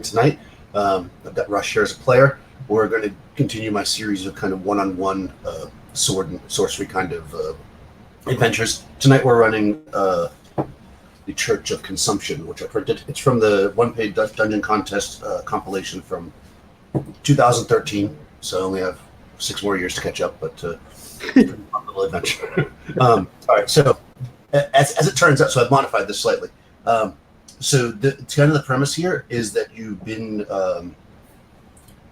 tonight. I've got Rush here as a player. We're going to continue my series of kind of one-on-one sword and sorcery kind of adventures. Tonight we're running the Church of Consumption, which I printed. It's from the one-page dungeon contest compilation from 2013, so I only have 6 more years to catch up, but a little adventure. All right, so as it turns out, so I've modified this slightly. So kind of the premise here is that you've been,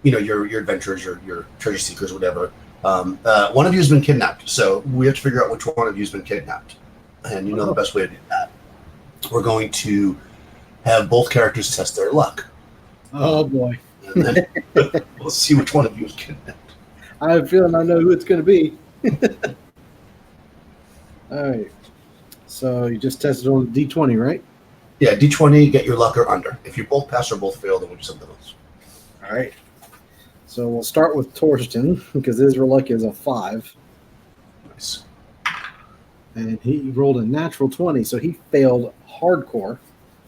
your adventurers, your treasure seekers, whatever. One of you has been kidnapped, so we have to figure out which one of you has been kidnapped. And the best way to do that. We're going to have both characters test their luck. Oh, boy. And then we'll see which one of you is kidnapped. I have a feeling I know who it's going to be. All right. So you just tested on D20, right? Yeah, D20, get your luck or under. If you both pass or both fail, then we'll do something else. All right. So we'll start with Torsten, because his luck is a 5. Nice. And he rolled a natural 20, so he failed hardcore.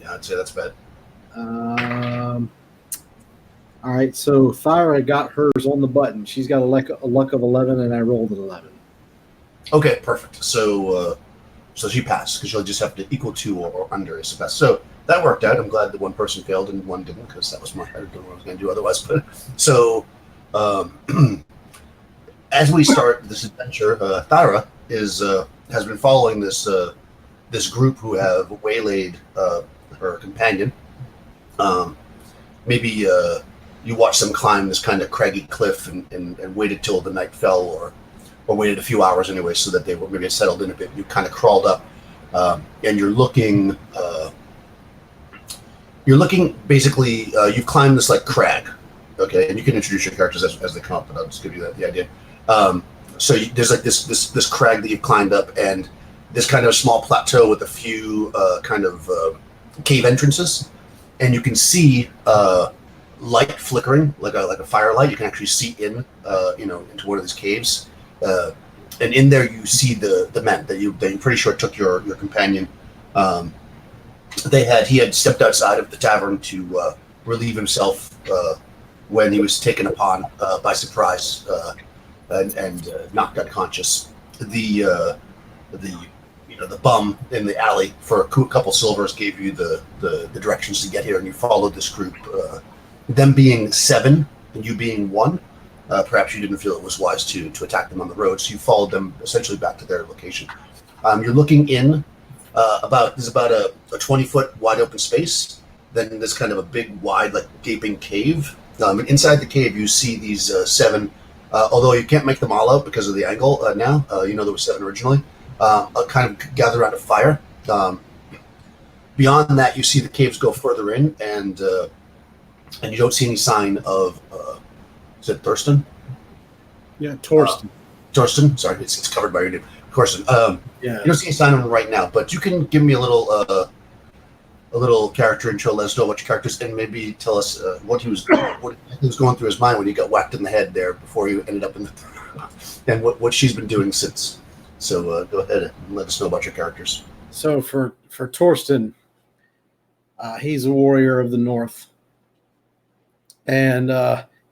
Yeah, I'd say that's bad. All right, so Thyra got hers on the button. She's got a luck of 11, and I rolled an 11. Okay, perfect. So she passed, because you'll just have to equal 2 or under is the best. So that worked out. I'm glad that one person failed and one didn't, because that was I don't know what I was going to do otherwise. But so as we start this adventure, Thyra has been following this group who have waylaid her companion. Maybe you watched them climb this kind of craggy cliff and waited till the night fell, or waited a few hours anyway, so that they were maybe settled in a bit. You kind of crawled up, and you're looking. Basically. You've climbed this like crag, okay, and you can introduce your characters as they come up, but I'll just give you the idea. So there's like this crag that you've climbed up, and this kind of small plateau with a few kind of cave entrances, and you can see light flickering like a firelight. You can actually see in into one of these caves. And in there, you see the men that you're pretty sure took your companion. He had stepped outside of the tavern to relieve himself when he was taken upon by surprise and knocked unconscious. The bum in the alley for a couple silvers gave you the directions to get here, and you followed this group. Them being 7 and you being 1. Perhaps you didn't feel it was wise to attack them on the road, so you followed them essentially back to their location. You're looking in there's about a 20-foot wide open space. Then there's kind of a big, wide, like gaping cave. And inside the cave, you see these 7. Although you can't make them all out because of the angle now. There were 7 originally. Kind of gather around a fire. Beyond that, you see the caves go further in, and you don't see any sign of. Is it Thurston? Yeah, Torsten. Torsten, sorry, it's covered by your name. Torsten. Yeah. You don't see any sign of him right now, but you can give me a little character intro. Let us know what your character is, and maybe tell us what he was going through his mind when he got whacked in the head there before he ended up in the and what she's been doing since. So go ahead and let us know about your characters. So for Torsten, he's a warrior of the North, and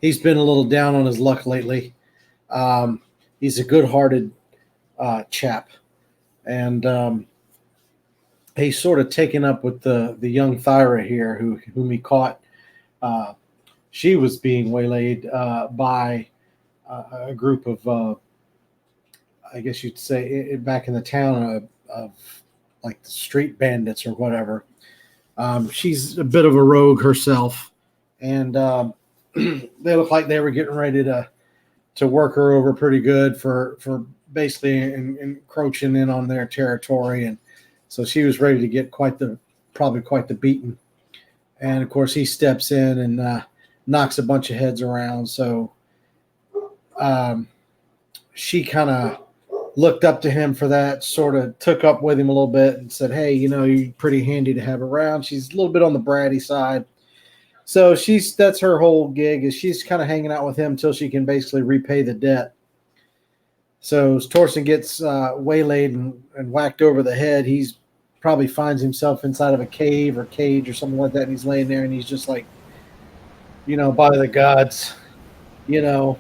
he's been a little down on his luck lately. He's a good-hearted chap, and he's sort of taken up with the young Thyra here, whom he caught. She was being waylaid by a group of, I guess you'd say, back in the town of like the street bandits or whatever. She's a bit of a rogue herself, and they look like they were getting ready to work her over pretty good for basically encroaching in on their territory, and so she was ready to get probably quite the beating. And of course, he steps in and knocks a bunch of heads around. So she kind of looked up to him for that, sort of took up with him a little bit, and said, "Hey, you're pretty handy to have around." She's a little bit on the bratty side. So that's her whole gig, is she's kind of hanging out with him until she can basically repay the debt. So as Torsten gets waylaid and whacked over the head, he's probably finds himself inside of a cave or cage or something like that, and he's laying there and he's just like by the gods, you know,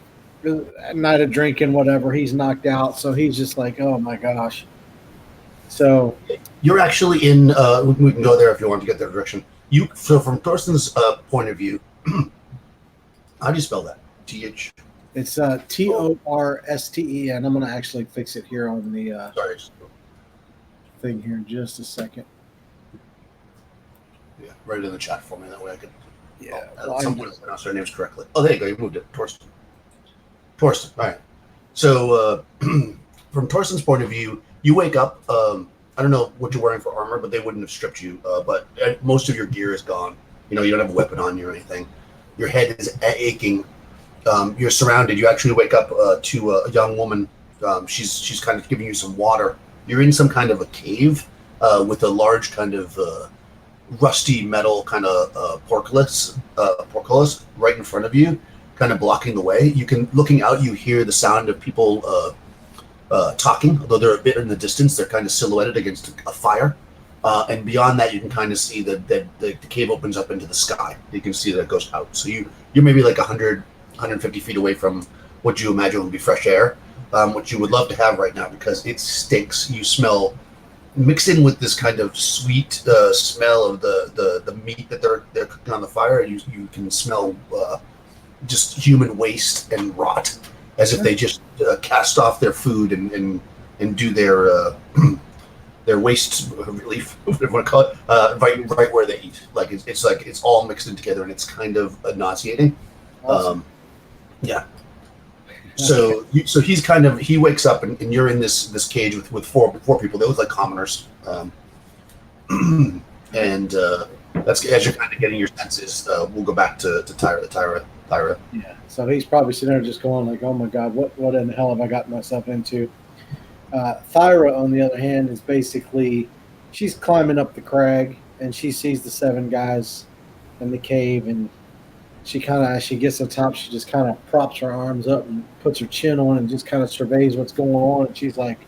night of drinking, whatever. He's knocked out, so he's just like, oh my gosh. So You're actually in. We can go there if you want to get that direction. So from Thorsten's point of view, how do you spell that? TH. it's Torsten. I'm going to actually fix it here on the Sorry. thing here in just a second. Yeah, write it in the chat for me. That way I can. Yeah, At some point, pronounce their names correctly. Oh, there you go. You moved it. Torsten. Torsten. All right. So from Torsten's point of view, you wake up. I don't know what you're wearing for armor, but they wouldn't have stripped you. But most of your gear is gone. You don't have a weapon on you or anything. Your head is aching. You're surrounded. You actually wake up to a young woman. She's kind of giving you some water. You're in some kind of a cave with a large kind of rusty metal kind of portcullis right in front of you, kind of blocking the way. Looking out, you hear the sound of people talking, although they're a bit in the distance. They're kind of silhouetted against a fire. And beyond that, you can kind of see that the cave opens up into the sky. You can see that it goes out. So you're maybe like 100, 150 feet away from what you imagine would be fresh air, which you would love to have right now because it stinks. You smell, mixed in with this kind of sweet smell of the meat that they're cooking on the fire. You can smell just human waste and rot, as if they just cast off their food and do their their waste relief, whatever you want to call it, right where they eat. Like it's like it's all mixed in together, and it's kind of nauseating. Awesome. Yeah. So he's kind of, he wakes up and you're in this cage with four people. They look like commoners, and that's as you're kind of getting your senses. We'll go back to Tyra. Yeah. So he's probably sitting there just going like, "Oh my God, what in the hell have I gotten myself into?" Thyra, on the other hand, is basically she's climbing up the crag and she sees the 7 guys in the cave, and she kind of, as she gets to the top, she just kind of props her arms up and puts her chin on and just kind of surveys what's going on. And she's like,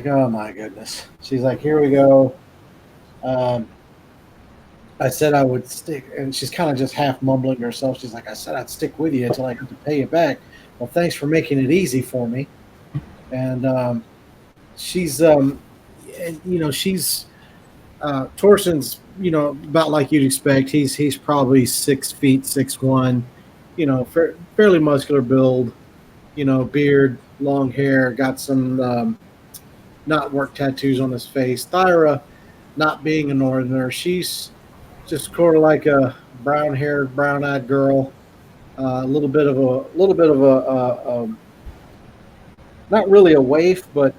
oh my goodness. She's like, here we go. I said I would stick, and she's kind of just half mumbling to herself. She's like, I said I'd stick with you until I get to pay you back. Well, thanks for making it easy for me. And she's, she's Torsten's, about like you'd expect. He's probably 6 feet 6'1", fairly muscular build, beard, long hair, got some not work tattoos on his face. Thyra, not being a northerner, she's just sort of like a brown-haired, brown-eyed girl. A little bit of a not really a waif, but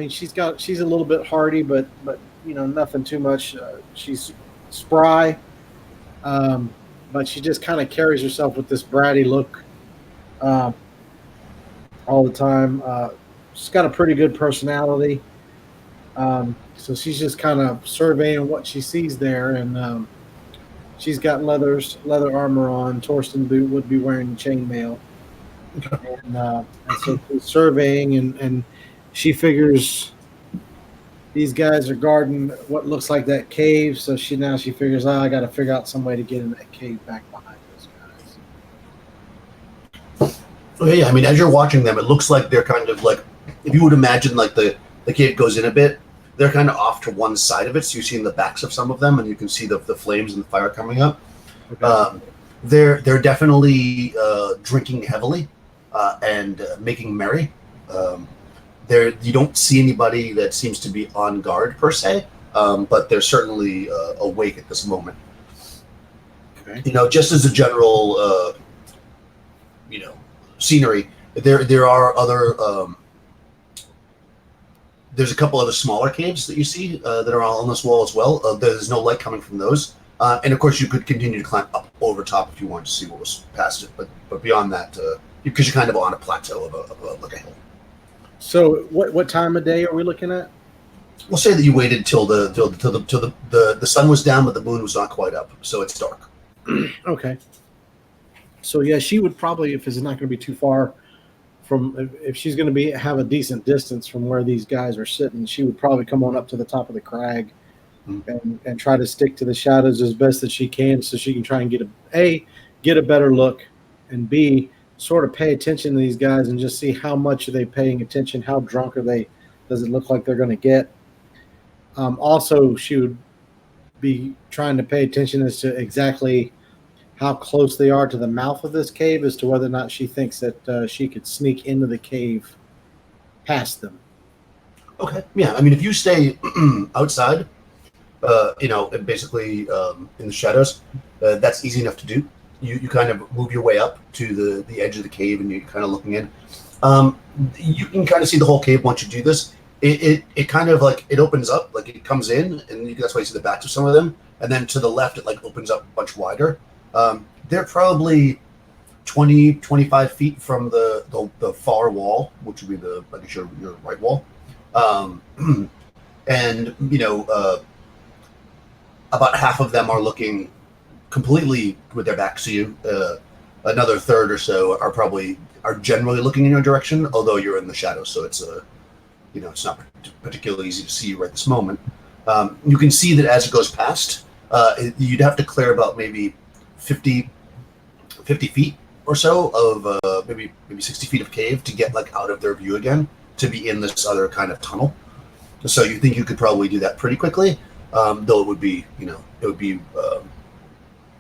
she's a little bit hardy, but nothing too much. She's spry, but she just kind of carries herself with this bratty look all the time. She's got a pretty good personality, so she's just kind of surveying what she sees there, and she's got leather armor on. Torsten would be wearing chainmail. And so she's surveying, and she figures these guys are guarding what looks like that cave. So she figures, I got to figure out some way to get in that cave back behind those guys. Okay, yeah. I mean, as you're watching them, it looks like they're kind of like, if you would imagine like the cave goes in a bit, they're kind of off to one side of it. So you see in the backs of some of them, and you can see the flames and the fire coming up. Okay. They're definitely drinking heavily. And making merry. You don't see anybody that seems to be on guard per se, but they're certainly awake at this moment. Okay. Just as a general, scenery, there are other. There's a couple other smaller caves that you see that are all on this wall as well. There's no light coming from those, and of course you could continue to climb up over top if you wanted to see what was past it. But beyond that. Because you're kind of on a plateau of like a hill. So, what time of day are we looking at? We'll say that you waited till the sun was down, but the moon was not quite up, so it's dark. Okay. So yeah, she would probably, if it's not going to be too far from, if she's going to have a decent distance from where these guys are sitting, she would probably come on up to the top of the crag and try to stick to the shadows as best that she can, so she can try and get a better look, and B, sort of pay attention to these guys and just see how much are they paying attention, how drunk are they, does it look like they're going to get. Also, she would be trying to pay attention as to exactly how close they are to the mouth of this cave, as to whether or not she thinks that she could sneak into the cave past them. Okay. Yeah. I mean, if you stay outside, and basically in the shadows, that's easy enough to do. You kind of move your way up to the edge of the cave, and you're kind of looking in. You can kind of see the whole cave once you do this. It kind of like it opens up, like it comes in, and that's why you see the backs of some of them. And then to the left, it like opens up much wider. They're probably 20, 25 feet from the far wall, which would be your right wall. And about half of them are looking completely with their backs to you. Another third or so are generally looking in your direction, although you're in the shadows, so it's it's not particularly easy to see you right this moment. You can see that as it goes past, you'd have to clear about maybe 50 feet or so of maybe 60 feet of cave to get like out of their view again, to be in this other kind of tunnel. So you think you could probably do that pretty quickly, though it would be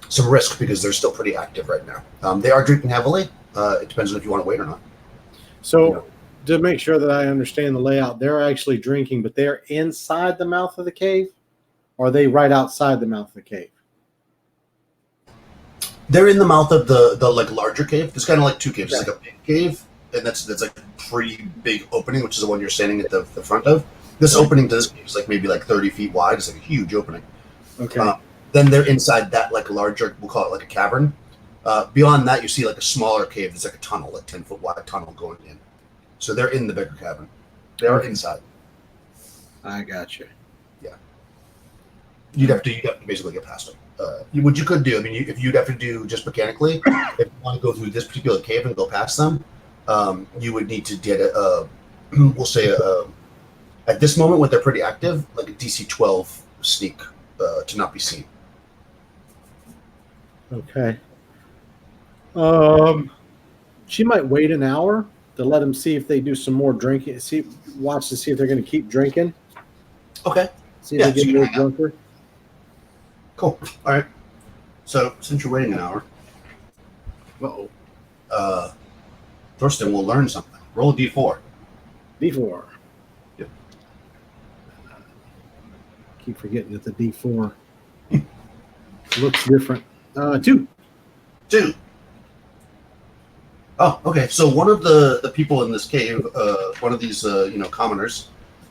some risk because they're still pretty active right now. They are drinking heavily. It depends on if you want to wait or not. So to make sure that I understand the layout, they're actually drinking, but they're inside the mouth of the cave, or are they right outside the mouth of the cave? They're in the mouth of the like larger cave. There's kind of like two caves. There's like a big cave, and that's like a pretty big opening, which is the one you're standing at the front of. This opening to this cave is like maybe like 30 feet wide. It's like a huge opening. Okay. Then they're inside that like larger, we'll call it like a cavern. Beyond that, you see like a smaller cave. There's like a tunnel, like 10-foot wide tunnel going in. So they're in the bigger cavern. They are inside. I got you. Yeah. You'd have to basically get past them. What you could do, I mean, if you'd have to do just mechanically, if you want to go through this particular cave and go past them, you would need to get we'll say at this moment when they're pretty active, like a DC 12 sneak to not be seen. Okay. She might wait an hour to let them see if they do some more drinking. Watch to see if they're going to keep drinking. Okay. See if they get more drunker. Cool. All right. So since you're waiting an hour, Thorsten will learn something. Roll a D4. D4. Yep. Keep forgetting that the D4 looks different. 2. Oh, okay. So one of the people in this cave, one of these commoners,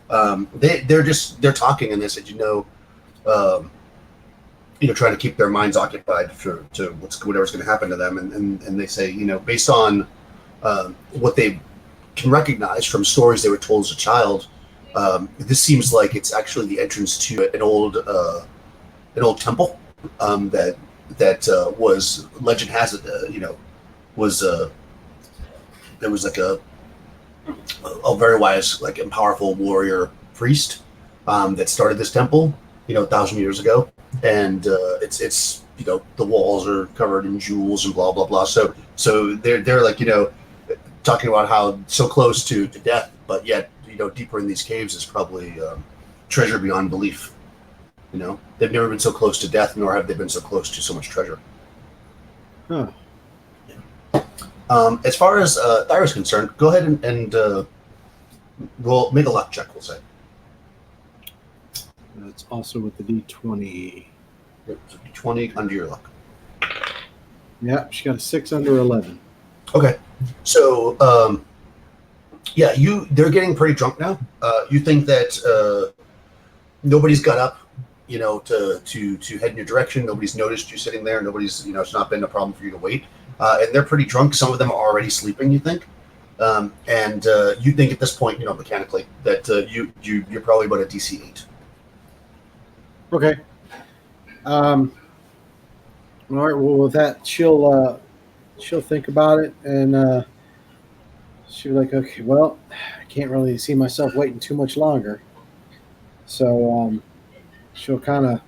they're talking, and they said, trying to keep their minds occupied to whatever's going to happen to them, and they say, based on what they can recognize from stories they were told as a child, this seems like it's actually the entrance to an old temple that was, legend has it, was there was like a very wise, like, and powerful warrior priest that started this temple 1,000 years ago, and it's the walls are covered in jewels and blah blah blah. So they're like talking about how so close to death, but yet deeper in these caves is probably treasure beyond belief. They've never been so close to death, nor have they been so close to so much treasure. Huh. As far as Thyra's concerned, go ahead and we'll make a luck check, we'll say. That's also with the D20. Yep, so D20 under your luck. Yeah, she got a 6 under 11. Okay. So, they're getting pretty drunk now. You think that nobody's got up, to head in your direction. Nobody's noticed you sitting there. Nobody's, it's not been a problem for you to wait. And they're pretty drunk. Some of them are already sleeping, you think. And you think at this point, mechanically, that you're probably about a DC 8. Okay. All right. Well, with that, she'll think about it, and she'll be like, okay, well, I can't really see myself waiting too much longer. So she'll kind of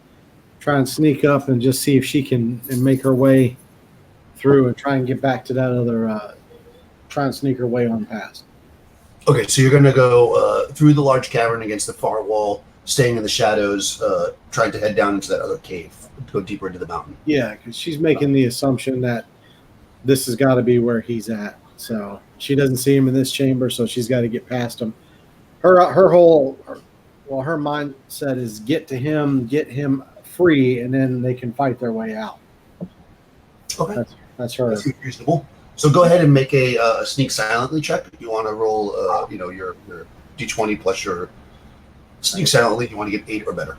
try and sneak up and just see if she can and make her way through and try and get back to that other. Try and sneak her way on past. Okay, so you're going to go through the large cavern against the far wall, staying in the shadows, trying to head down into that other cave, go deeper into the mountain. Yeah, because she's making the assumption that this has got to be where he's at. So she doesn't see him in this chamber, so she's got to get past him. Her mindset is get to him, get him free, and then they can fight their way out. Okay, that's her. That's reasonable. So go ahead and make a sneak silently check. You want to roll, your d20 plus your sneak silently. You want to get 8 or better.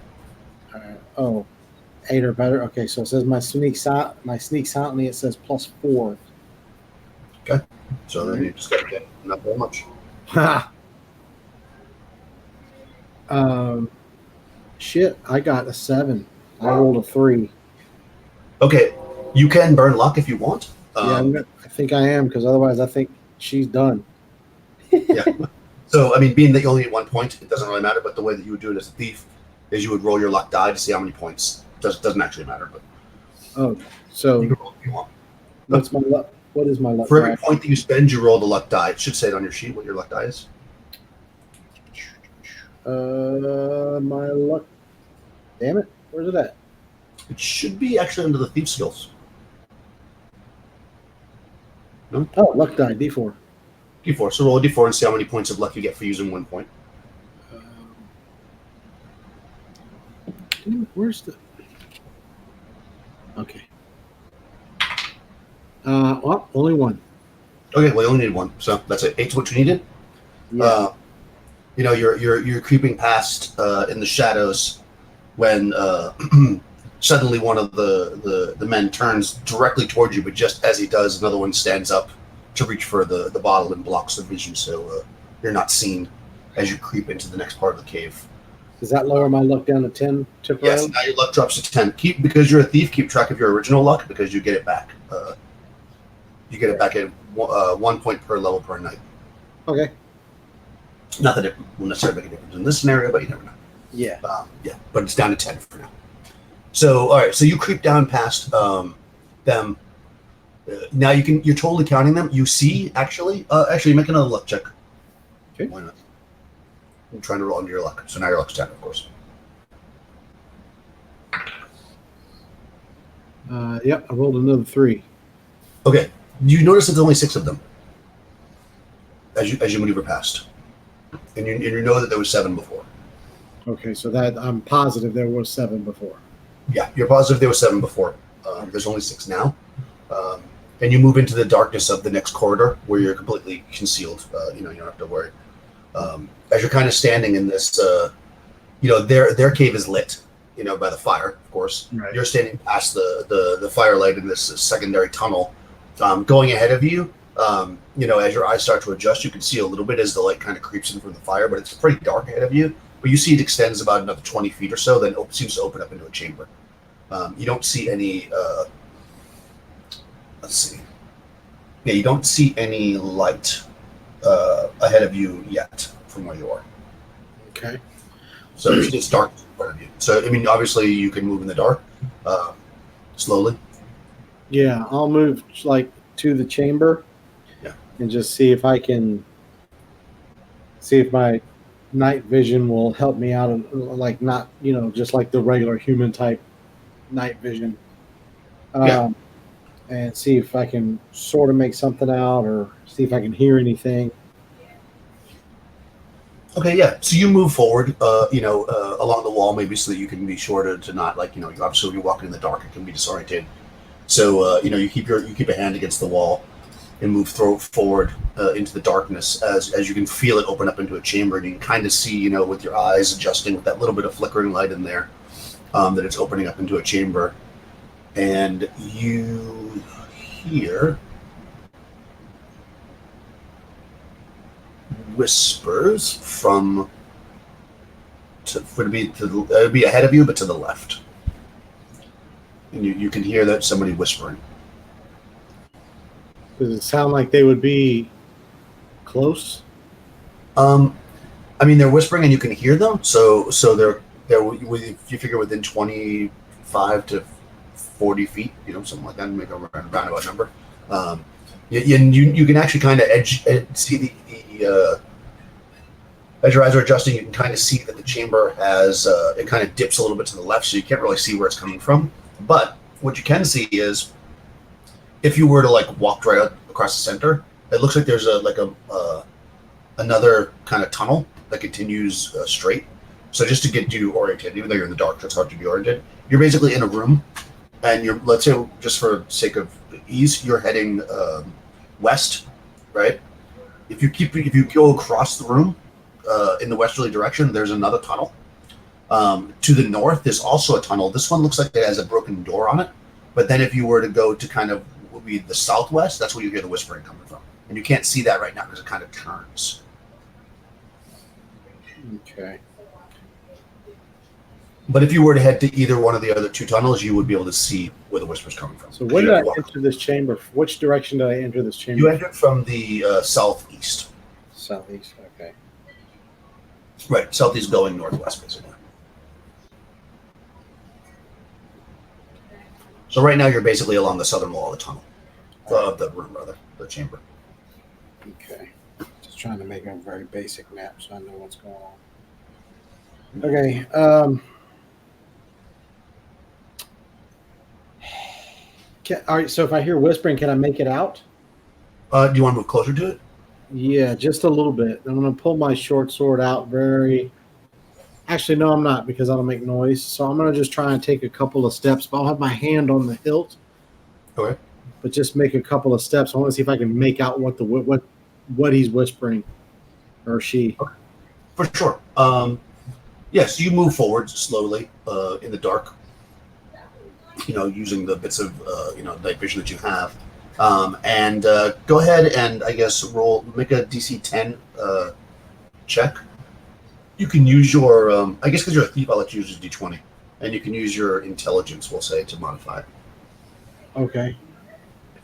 8 or better. Okay, so it says my sneak silently. It says +4. Okay, so then you just got to get not very much. Shit, I got a 7. I rolled a 3. Okay, you can burn luck if you want. I think I am, because otherwise I think she's done. Yeah. So, I mean, being that you only get 1 point, it doesn't really matter. But the way that you would do it as a thief is you would roll your luck die to see how many points. Doesn't actually matter. But so you can roll if you want. What's my luck? What is my luck? For every point that you spend, you roll the luck die. It should say it on your sheet what your luck die is. My luck. Damn it! Where's it at? It should be actually under the thief skills. No? Oh, luck die, D4. D4. So roll a D4 and see how many points of luck you get for using 1 point. Where's the? Okay. Well, only 1. Okay, well, you only need 1, so that's it. 8's what you needed. Yeah. You're creeping past in the shadows when suddenly one of the men turns directly towards you, but just as he does, another one stands up to reach for the bottle and blocks the vision, so you're not seen as you creep into the next part of the cave. Does that lower my luck down to 10 temporarily? Yes, now your luck drops to 10. Because you're a thief, keep track of your original luck because you get it back. You get it back at 1 point per level per night. Okay. Not that it will necessarily make a difference in this scenario, but you never know. Yeah. But it's down to 10 for now. So, all right. So you creep down past them. Now you're totally counting them. You see, actually, make another luck check. Okay. Why not? I'm trying to roll under your luck. So now your luck's 10, of course. Yep. I rolled another 3. Okay. You notice that there's only 6 of them as you maneuver past, and you know that there was 7 before. Okay, so that I'm positive there was 7 before. Yeah, you're positive there was 7 before. There's only 6 now, and you move into the darkness of the next corridor where you're completely concealed. You don't have to worry. As you're kind of standing in this, their cave is lit, by the fire, of course. Right. You're standing past the firelight in this secondary tunnel. Going ahead of you, as your eyes start to adjust, you can see a little bit as the light kind of creeps in from the fire, but it's pretty dark ahead of you. But you see it extends about another 20 feet or so, then it seems to open up into a chamber. You don't see any, let's see. Yeah, you don't see any light ahead of you yet from where you are. Okay. So it's dark in front of you. So, obviously you can move in the dark slowly. Yeah, I'll move to the chamber. Yeah. And just see if I can see if my night vision will help me out, not just like the regular human type night vision. And see if I can sort of make something out or see if I can hear anything. Okay, yeah. So you move forward, along the wall, maybe so that you can be sure to not obviously when you're walking in the dark, it can be disoriented. So you keep a hand against the wall and move forward into the darkness as you can feel it open up into a chamber, and you can kind of see, with your eyes adjusting with that little bit of flickering light in there, that it's opening up into a chamber, and you hear whispers from. It would be ahead of you, but to the left. And you can hear that somebody whispering. Does it sound like they would be close? They're whispering and you can hear them, so they're if you figure within 25 to 40 feet, something like that, make a roundabout number. You can actually kind of see as your eyes are adjusting, you can kind of see that the chamber has it kind of dips a little bit to the left, so you can't really see where it's coming from. But what you can see is, if you were to like walk right across the center, it looks like there's another kind of tunnel that continues straight. So just to get you oriented, even though you're in the dark, it's hard to be oriented. You're basically in a room, and let's say, just for sake of ease, you're heading west, right? If you go across the room in the westerly direction, there's another tunnel. To the north, there's also a tunnel. This one looks like it has a broken door on it. But then if you were to go to kind of what would be the southwest, that's where you hear the whispering coming from. And you can't see that right now because it kind of turns. Okay. But if you were to head to either one of the other two tunnels, you would be able to see where the whisper's coming from. So when did I enter this chamber? Which direction did I enter this chamber? You entered from the southeast. Southeast, okay. Right, southeast going northwest, basically. So right now you're basically along the southern wall of the tunnel. Of the room, rather, the chamber. Okay. Just trying to make a very basic map so I know what's going on. Okay. All right, so if I hear whispering, can I make it out? Do you want to move closer to it? Yeah, just a little bit. I'm going to pull my short sword out very... Actually, no, I'm not, because I don't make noise. So I'm going to just try and take a couple of steps. But I'll have my hand on the hilt. Okay. But just make a couple of steps. I want to see if I can make out what he's whispering, or she. Okay. For sure. Yes, you move forward slowly in the dark. Using the bits of night vision that you have, and go ahead and I guess make a DC 10 check. You can use your I guess because you're a thief, I'll let you use your D20, and you can use your intelligence, we'll say, to modify it. Okay.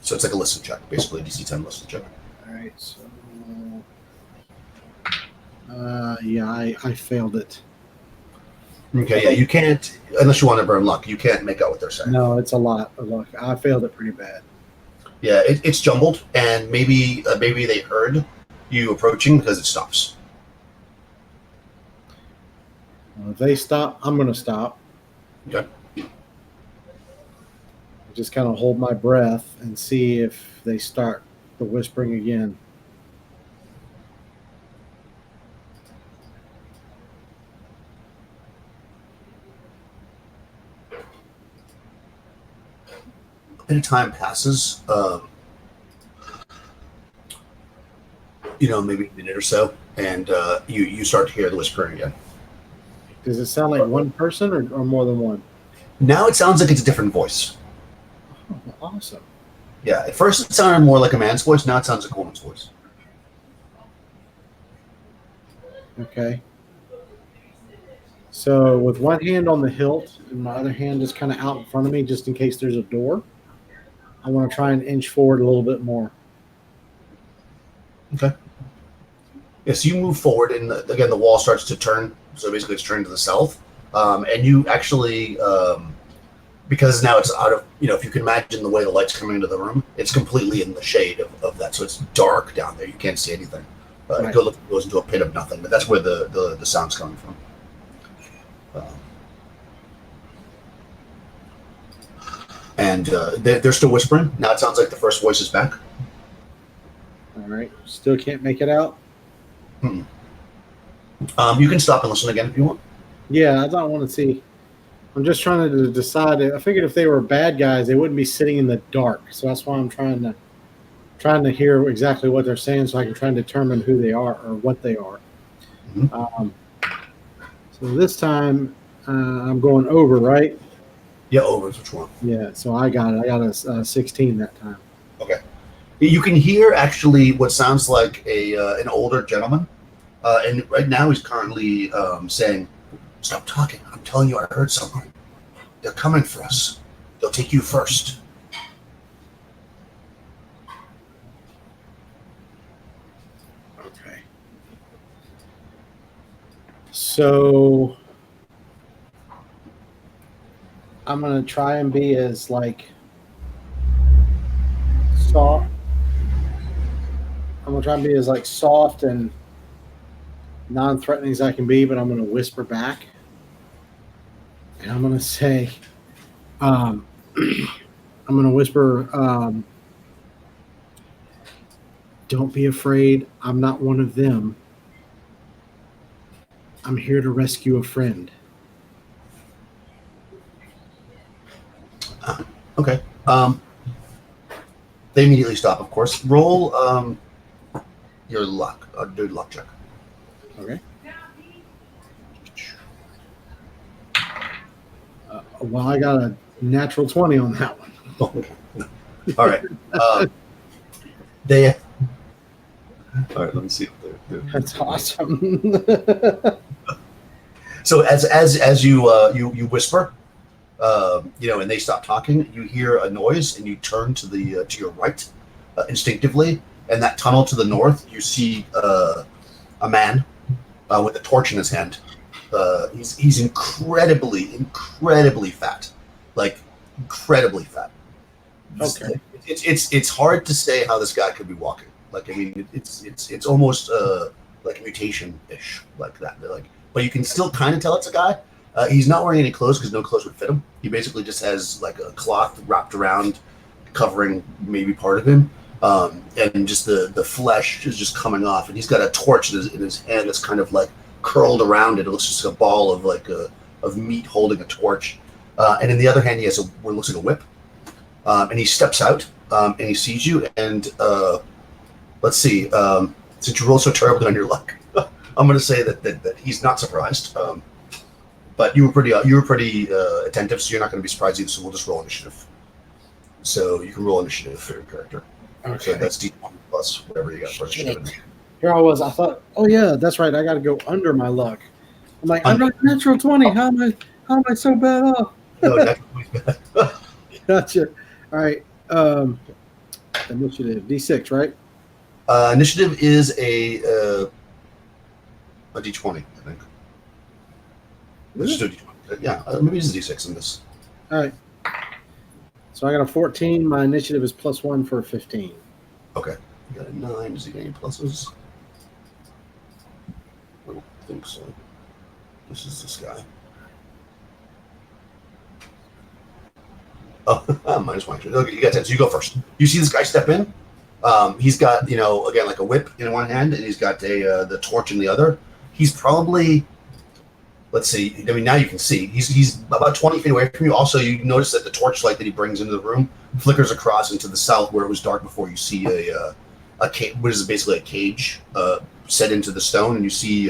So it's like a listen check, basically a DC 10 listen check. All right. So yeah, I failed it. Okay, yeah, you can't, unless you want to burn luck, you can't make out what they're saying. No, it's a lot of luck. I failed it pretty bad. Yeah, it's jumbled, and maybe they heard you approaching because it stops. Well, if they stop, I'm going to stop. Okay. Just kind of hold my breath and see if they start the whispering again. A bit of time passes, maybe a minute or so, and you start to hear the whispering again. Does it sound like one person or more than one? Now it sounds like it's a different voice. Oh, awesome. Yeah, at first it sounded more like a man's voice, now it sounds like a woman's voice. Okay. So with one hand on the hilt and my other hand just kind of out in front of me just in case there's a door, I want to try and inch forward a little bit more. Okay. Yes, you move forward, and again, the wall starts to turn. So basically, it's turned to the south, and you actually, because now it's out of, if you can imagine the way the light's coming into the room, it's completely in the shade of that, so it's dark down there. You can't see anything. Right. It goes into a pit of nothing, but that's where the sound's coming from. And they're still whispering. Now it sounds like the first voice is back. All right. Still can't make it out? You can stop and listen again if you want. Yeah, I don't want to see. I'm just trying to decide. I figured if they were bad guys, they wouldn't be sitting in the dark. So that's why I'm trying to hear exactly what they're saying so I can try and determine who they are or what they are. Mm-hmm. So this time I'm going over, right? Yeah, over is which one? Yeah, so I got it. I got a 16 that time. Okay. You can hear actually what sounds like an older gentleman, and right now he's currently saying, "Stop talking! I'm telling you, I heard something. They're coming for us. They'll take you first." Okay. So I'm gonna try and be as like soft. I'm gonna try and be as like soft and non-threatening as I can be, but I'm gonna whisper back, and I'm gonna say, I'm gonna whisper, "Don't be afraid. I'm not one of them. I'm here to rescue a friend." Okay. They immediately stop, of course. Roll your luck. Do a luck check. Okay. Well, I got a natural 20 on that one. Okay. All right. They. All right. Let me see. That's awesome. So as you whisper, and they stop talking, you hear a noise, and you turn to your right instinctively, and that tunnel to the north, you see a man with a torch in his hand. He's incredibly fat, like incredibly fat. Okay. It's hard to say how this guy could be walking. Like, I mean, it's almost like mutation-ish, like that. But you can still kind of tell it's a guy. He's not wearing any clothes because no clothes would fit him. He basically just has like a cloth wrapped around, covering maybe part of him, and just the flesh is just coming off. And he's got a torch in his hand that's kind of like curled around it. It looks just a ball of of meat holding a torch. And in the other hand, he has what looks like a whip. And he steps out and he sees you. And let's see, since you rolled so terribly on your luck, I'm going to say that he's not surprised. But you were pretty attentive, so you're not going to be surprised either. So we'll just roll initiative. So you can roll initiative for your character. Okay. So that's D1 plus whatever you got for initiative. Here I was. I thought, oh yeah, that's right. I got to go under my luck. I'm like, I'm not natural 20. How am I so bad off? No, that's bad. Gotcha. All right. Initiative D6, right? Initiative is a D20, I think. Let's just do a D20. Yeah, maybe it's a D6 in this. All right. So I got a 14. My initiative is +1 for 15. Okay. You got a 9. Does he get any pluses? I don't think so. This is this guy. Oh, -1. Okay, you got 10. So you go first. You see this guy step in. He's got, again, like a whip in one hand, and he's got the torch in the other. He's probably, let's see. I mean, now you can see he's about 20 feet away from you. Also, you notice that the torchlight that he brings into the room flickers across into the south where it was dark before. You see what is basically a cage set into the stone, and you see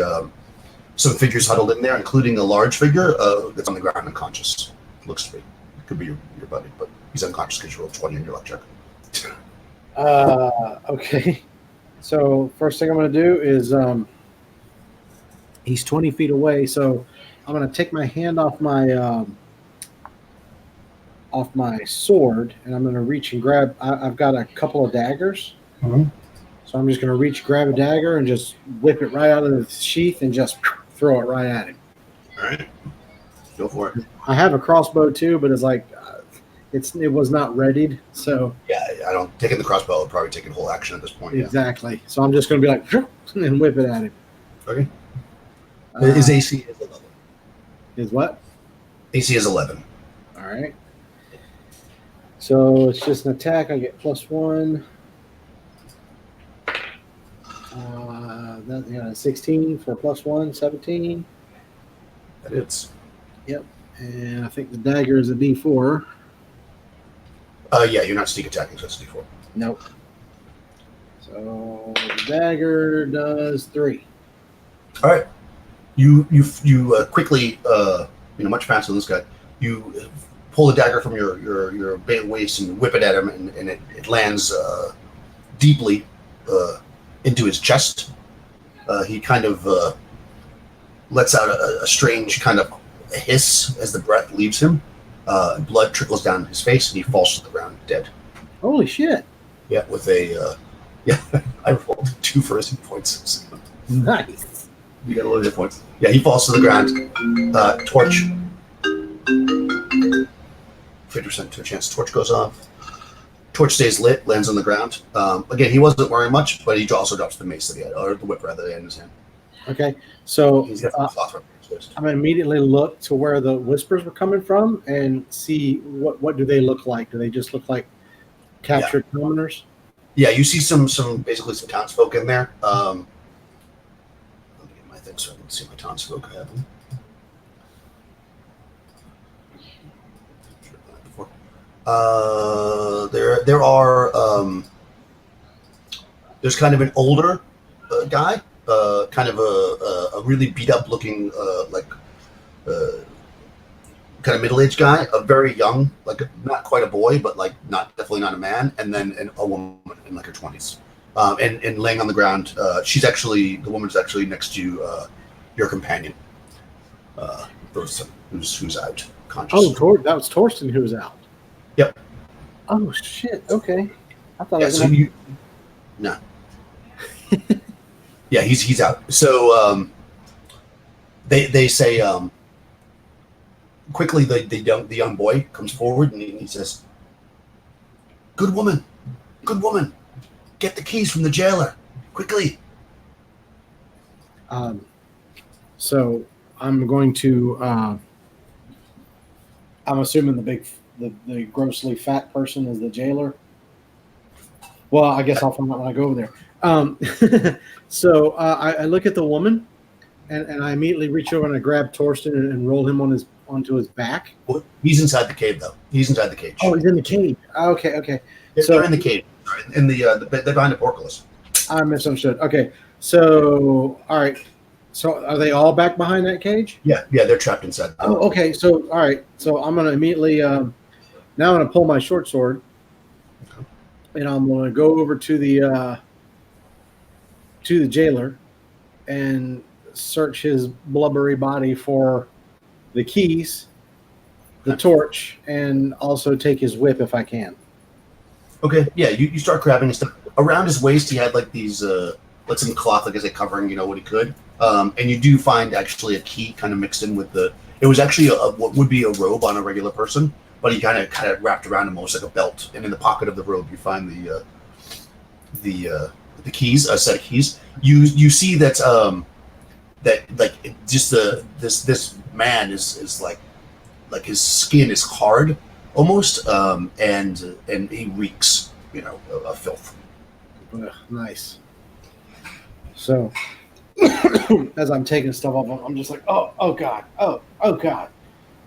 some figures huddled in there, including a large figure that's on the ground unconscious. Looks to be. It could be your buddy, but he's unconscious because you rolled 20 on your luck check. Okay. So first thing I'm going to do is he's 20 feet away, so I'm going to take my hand off my sword, and I'm going to reach and grab. I've got a couple of daggers, so I'm just going to reach, grab a dagger, and just whip it right out of the sheath and just throw it right at him. All right, go for it. I have a crossbow too, but it's like it was not readied, so yeah, I don't taking the crossbow would probably take a whole action at this point. Exactly. Yeah. So I'm just going to be like and whip it at him. Okay. His AC is 11. Is what? AC is 11. All right. So it's just an attack. I get +1. That 16 for +1, 17. That is. Yep. And I think the dagger is a D4. Yeah, you're not sneak attacking, so it's a D4. Nope. So the dagger does 3. All right. You quickly, much faster than this guy. You pull the dagger from your waist and whip it at him, and it lands deeply into his chest. He kind of lets out a strange kind of hiss as the breath leaves him. Blood trickles down his face, and he falls to the ground dead. Holy shit! Yeah, with a I rolled 2 for his hit points. Nice. You got a little hit points. Yeah, he falls to the ground. Torch 50% to a chance torch goes off. Torch stays lit, lands on the ground. Again, he wasn't wearing much, but he also drops the mace that he had, or the whip rather, in his hand. Okay, so He's got some cloth around his waist. I'm gonna immediately look to where the whispers were coming from and see what do they look like. Do they just look like captured commoners? Yeah, you see some basically some townsfolk in there. Let me get my thing so I can see my townsfolk. I have them. There are there's kind of an older guy, kind of a really beat up looking kind of middle aged guy, a very young, like not quite a boy, but like definitely not a man, and then a woman in like her 20s, and laying on the ground. The woman's actually next to your companion, who's out conscious. Oh, that was Torsten who was out. Yep. Oh shit. Okay. I thought. No. Yeah, he's out. So they say quickly the young boy comes forward and he says, good woman, get the keys from the jailer quickly." So I'm going to. I'm assuming the grossly fat person is the jailer. Well, I guess I'll find out when I go over there. So I look at the woman, and I immediately reach over and I grab Torsten and roll him onto his back. Well, he's inside the cave, though. He's inside the cage. Oh, he's in the cage. Okay. They're in the cage. In they're behind the portcullis. I misunderstood. Okay, so all right. So are they all back behind that cage? Yeah, they're trapped inside. Oh, okay. So all right. So I'm gonna immediately now I'm gonna pull my short sword, and I'm gonna go over to the jailer and search his blubbery body for the keys, the torch, and also take his whip if I can. Okay. Yeah, you start grabbing stuff around his waist. He had like these some cloth, like I say, covering what he could. And you do find actually a key kind of mixed in with it was actually what would be a robe on a regular person, but he kind of wrapped around him almost like a belt. And in the pocket of the robe, you find the keys, a set of keys. You see that like just this man is like his skin is hard almost, and he reeks, of filth. Ugh, nice. So as I'm taking stuff off, I'm just like, oh god, oh god,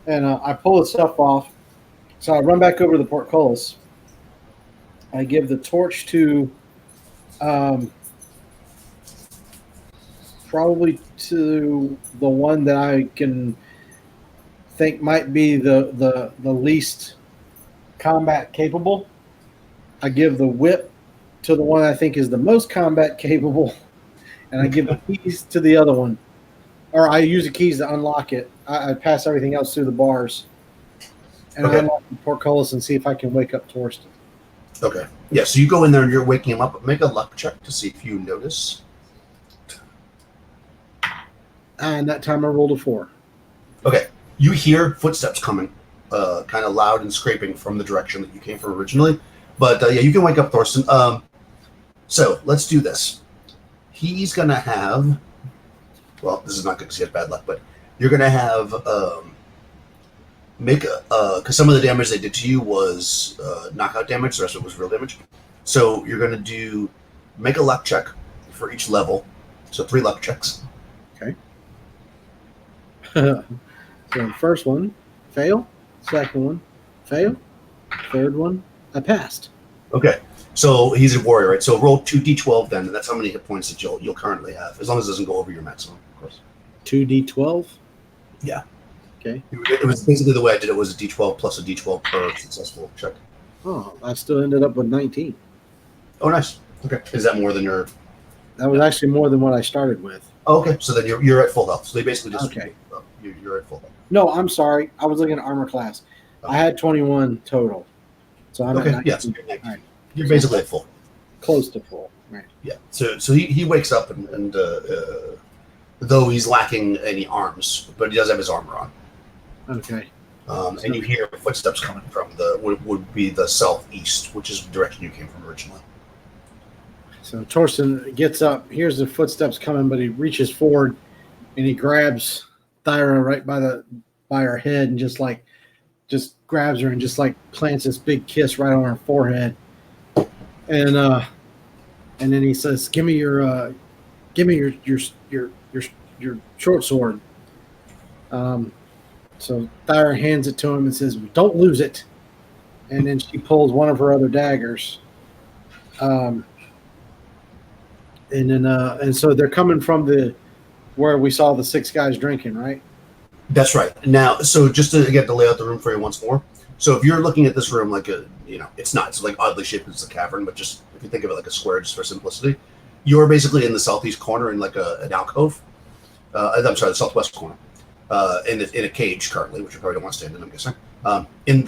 and I pull the stuff off. So I run back over to the portcullis. I give the torch to, probably to the one that I can think might be the least combat capable. I give the whip to the one I think is the most combat capable. And I give the keys to the other one. Or I use the keys to unlock it. I pass everything else through the bars. And I unlock the portcullis and see if I can wake up Torsten. Okay. Yeah, so you go in there and you're waking him up. Make a luck check to see if you notice. And that time I rolled a 4. Okay. You hear footsteps coming, kind of loud and scraping from the direction that you came from originally. But yeah, you can wake up Torsten. So let's do this. He's going to have, well, this is not good because he has bad luck, but you're going to have, because some of the damage they did to you was knockout damage, the rest of it was real damage. So you're going to make a luck check for each level. So 3 luck checks. Okay. So the first one, fail. Second one, fail. Third one, I passed. Okay. So he's a warrior, right? So roll 2d12 then, and that's how many hit points that you'll currently have, as long as it doesn't go over your maximum, of course. 2d12? Yeah. Okay. It was basically the way I did it was a d12 plus a d12 per successful check. Oh, I still ended up with 19. Oh, nice. Okay. Is that more than your... That was actually more than what I started with. Oh, okay. So then you're at full health. So they basically just... Okay. You're at full health. No, I'm sorry. I was looking at armor class. Okay. I had 21 total. So I'm at 19. Yeah, so you're basically at full. Close to full, right? Yeah. So he wakes up and though he's lacking any arms, but he does have his armor on. Okay. And you hear footsteps coming from the would be the southeast, which is the direction you came from originally. So Torsten gets up, hears the footsteps coming, but he reaches forward and he grabs Thyra right by her head and just grabs her and just like plants this big kiss right on her forehead. And then he says, "Give me your short sword." So Thyra hands it to him and says, "Don't lose it." And then she pulls one of her other daggers. And so they're coming from where we saw the 6 guys drinking, right? That's right. Now, so just to get to lay out the room for you once more. So if you're looking at this room like it's not, it's like oddly shaped as a cavern, but just if you think of it like a square, just for simplicity, you're basically in the southeast corner in like an alcove. I'm sorry, the southwest corner, in a cage currently, which you probably don't want to stand in, I'm guessing. In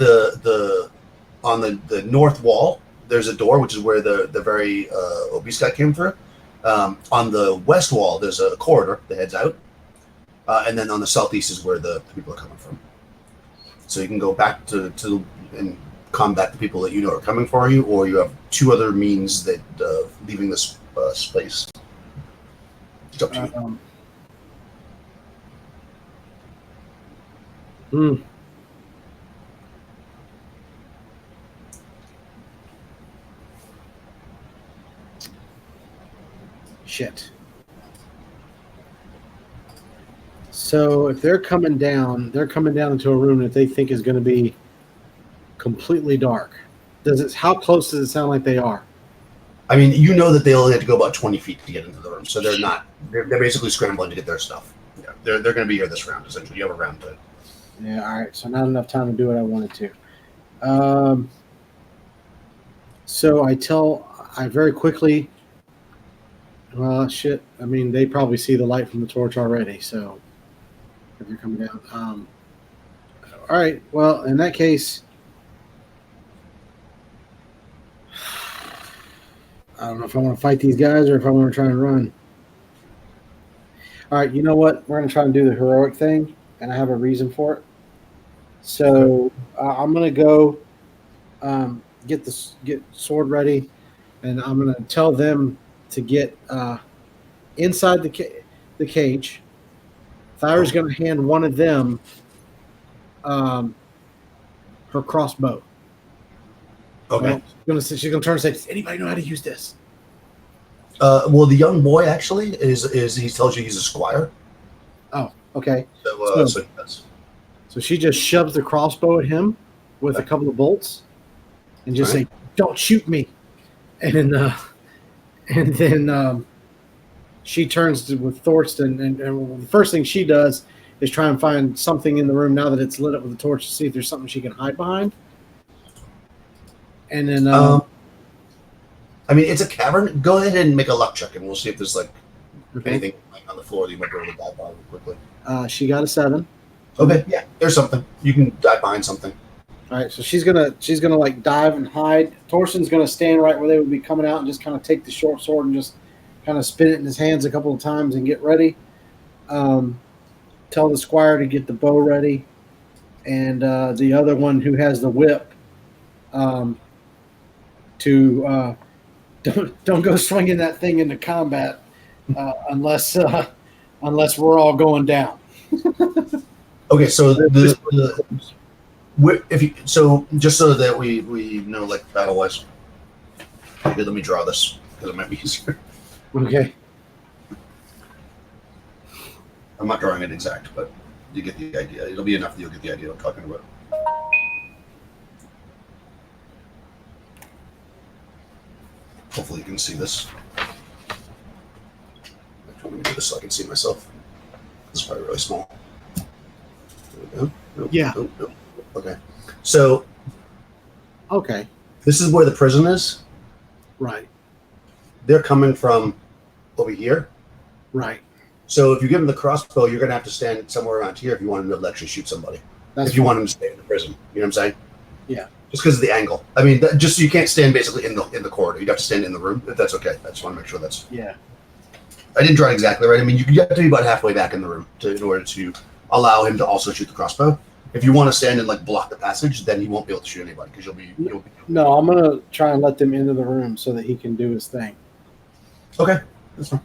on the north wall, there's a door, which is where the very obese guy came through. On the west wall, there's a corridor that heads out. And then on the southeast is where the people are coming from. So you can go back to and combat the people that you know are coming for you, or you have 2 other means that leaving this space. It's up to you. Shit. So if they're coming down into a room that they think is going to be completely dark. How close does it sound like they are? I mean, you know that they only have to go about 20 feet to get into the room, so they're basically scrambling to get their stuff. Yeah, they're going to be here this round, essentially. You have a round to. Yeah, all right. So not enough time to do what I wanted to. So I very quickly. Well, shit. I mean, they probably see the light from the torch already. So if you're coming down, all right. Well, in that case, I don't know if I want to fight these guys or if I want to try and run. All right. You know what? We're going to try and do the heroic thing, and I have a reason for it. So I'm going to go get sword ready, and I'm going to tell them to get inside the cage. Thyra's going to hand one of them her crossbow. Okay. She's going to turn and say, "Does anybody know how to use this?" Well, the young boy actually is he tells you he's a squire. Oh, okay. So she just shoves the crossbow at him with a couple of bolts, and just say, "Don't shoot me," and then she turns with Thorsten, and the first thing she does is try and find something in the room now that it's lit up with a torch to see if there's something she can hide behind. And then, I mean, it's a cavern. Go ahead and make a luck check, and we'll see if there's anything on the floor that you might be able to dive behind quickly. She got a 7. Okay, yeah, there's something you can dive behind something. All right, so she's gonna like dive and hide. Torsten's gonna stand right where they would be coming out and just kind of take the short sword and just kind of spin it in his hands a couple of times and get ready. Tell the squire to get the bow ready, and the other one who has the whip to don't go swinging that thing into combat unless we're all going down. Okay, so just so that we know, like, battle wise, let me draw this because it might be easier. Okay. I'm not drawing it exact, but you get the idea. It'll be enough that you'll get the idea I'm talking about. Hopefully you can see this. Let me do this so I can see myself. This is probably really small. There we go. Nope, yeah. Nope. Okay. So. Okay. This is where the prison is. Right. They're coming from over here. Right. So if you give them the crossbow, you're going to have to stand somewhere around here if you want them to actually shoot somebody. If you want them to stay in the prison. You know what I'm saying? Yeah. Just because of the angle. I mean, just so you can't stand basically in the corridor. You'd have to stand in the room, if that's okay. I just want to make sure that's... Yeah. I didn't draw it exactly right. I mean, you have to be about halfway back in the room in order to allow him to also shoot the crossbow. If you want to stand and like block the passage, then he won't be able to shoot anybody because you'll be. No, I'm gonna try and let them into the room so that he can do his thing. Okay, that's fine.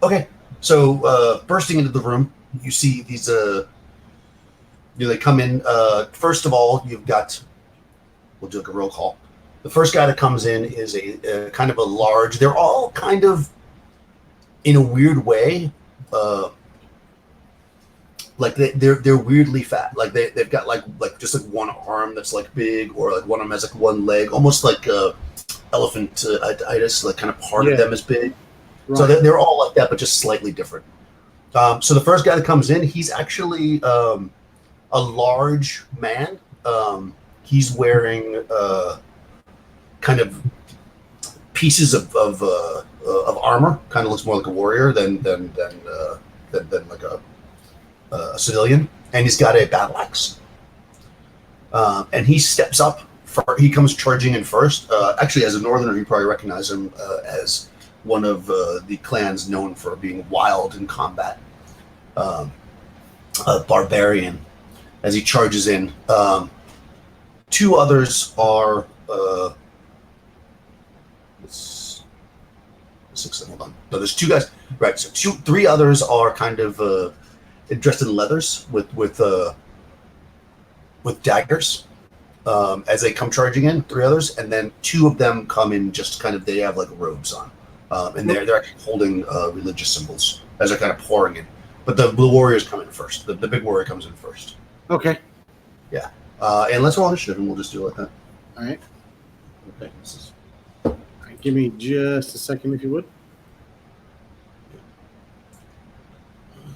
Okay, so bursting into the room, you see these. They come in. First of all, you've got. We'll do like a roll call. The first guy that comes in is a kind of a large. They're all kind of, in a weird way, like they're weirdly fat. Like they've got like just like one arm that's like big, or like one arm has like one leg, almost like elephantitis. Like kind of part of them is big. Right. So they're all like that, but just slightly different. So the first guy that comes in, he's actually a large man. He's wearing kind of pieces of armor. Kind of looks more like a warrior than like a civilian. And he's got a battle axe. And he steps up. He comes charging in first. Actually, as a northerner, you probably recognize him as one of the clans known for being wild in combat. A barbarian. As he charges in. Two others are hold on. No, there's two guys. Right. So three others are kind of dressed in leathers with daggers. As they come charging in, three others, and then two of them come in just kind of. They have like robes on, and they're actually holding religious symbols as they're kind of pouring in. But the warriors come in first. The big warrior comes in first. Okay. Yeah. And let's roll initiative, and we'll just do it like that. All right. Okay. All right, give me just a second, if you would.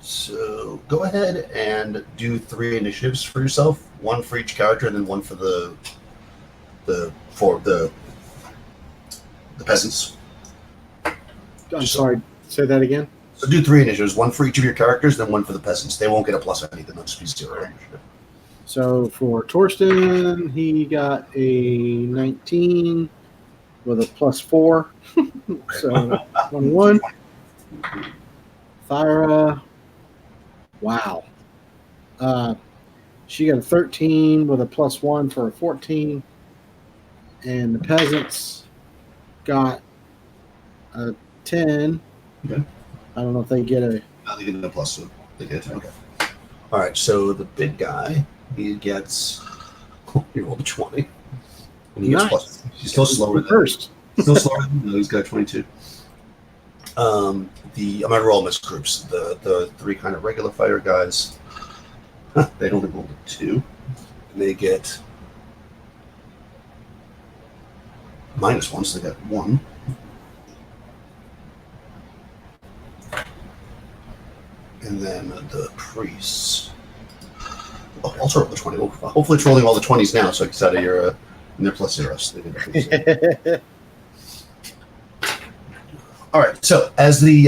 So go ahead and do 3 initiatives for yourself. One for each character, and then one for the peasants. I'm sorry. Say that again. So do 3 initiatives. One for each of your characters, then one for the peasants. They won't get a plus on anything. They'll just be 0 initiative. So for Torsten, he got a 19 with a +4. So 21. Thyra, wow. She got a 13 with a +1 for a 14. And the peasants got a 10. Okay. I don't know if they get a... No, they get a plus. So they get a 10. Okay. All right, so the big guy, he gets... He rolled a 20. And he gets plus. He's still slower than... First. Still slower than... No, he's got 22. I'm going to roll them as groups. The 3 kind of regular fighter guys, they only rolled a 2. And they get -1, so they got 1. And then the priests. Oh, also roll the 20. Oh, hopefully it's rolling all the 20s now, so it's out of your and they're +0. So they get all right. So as they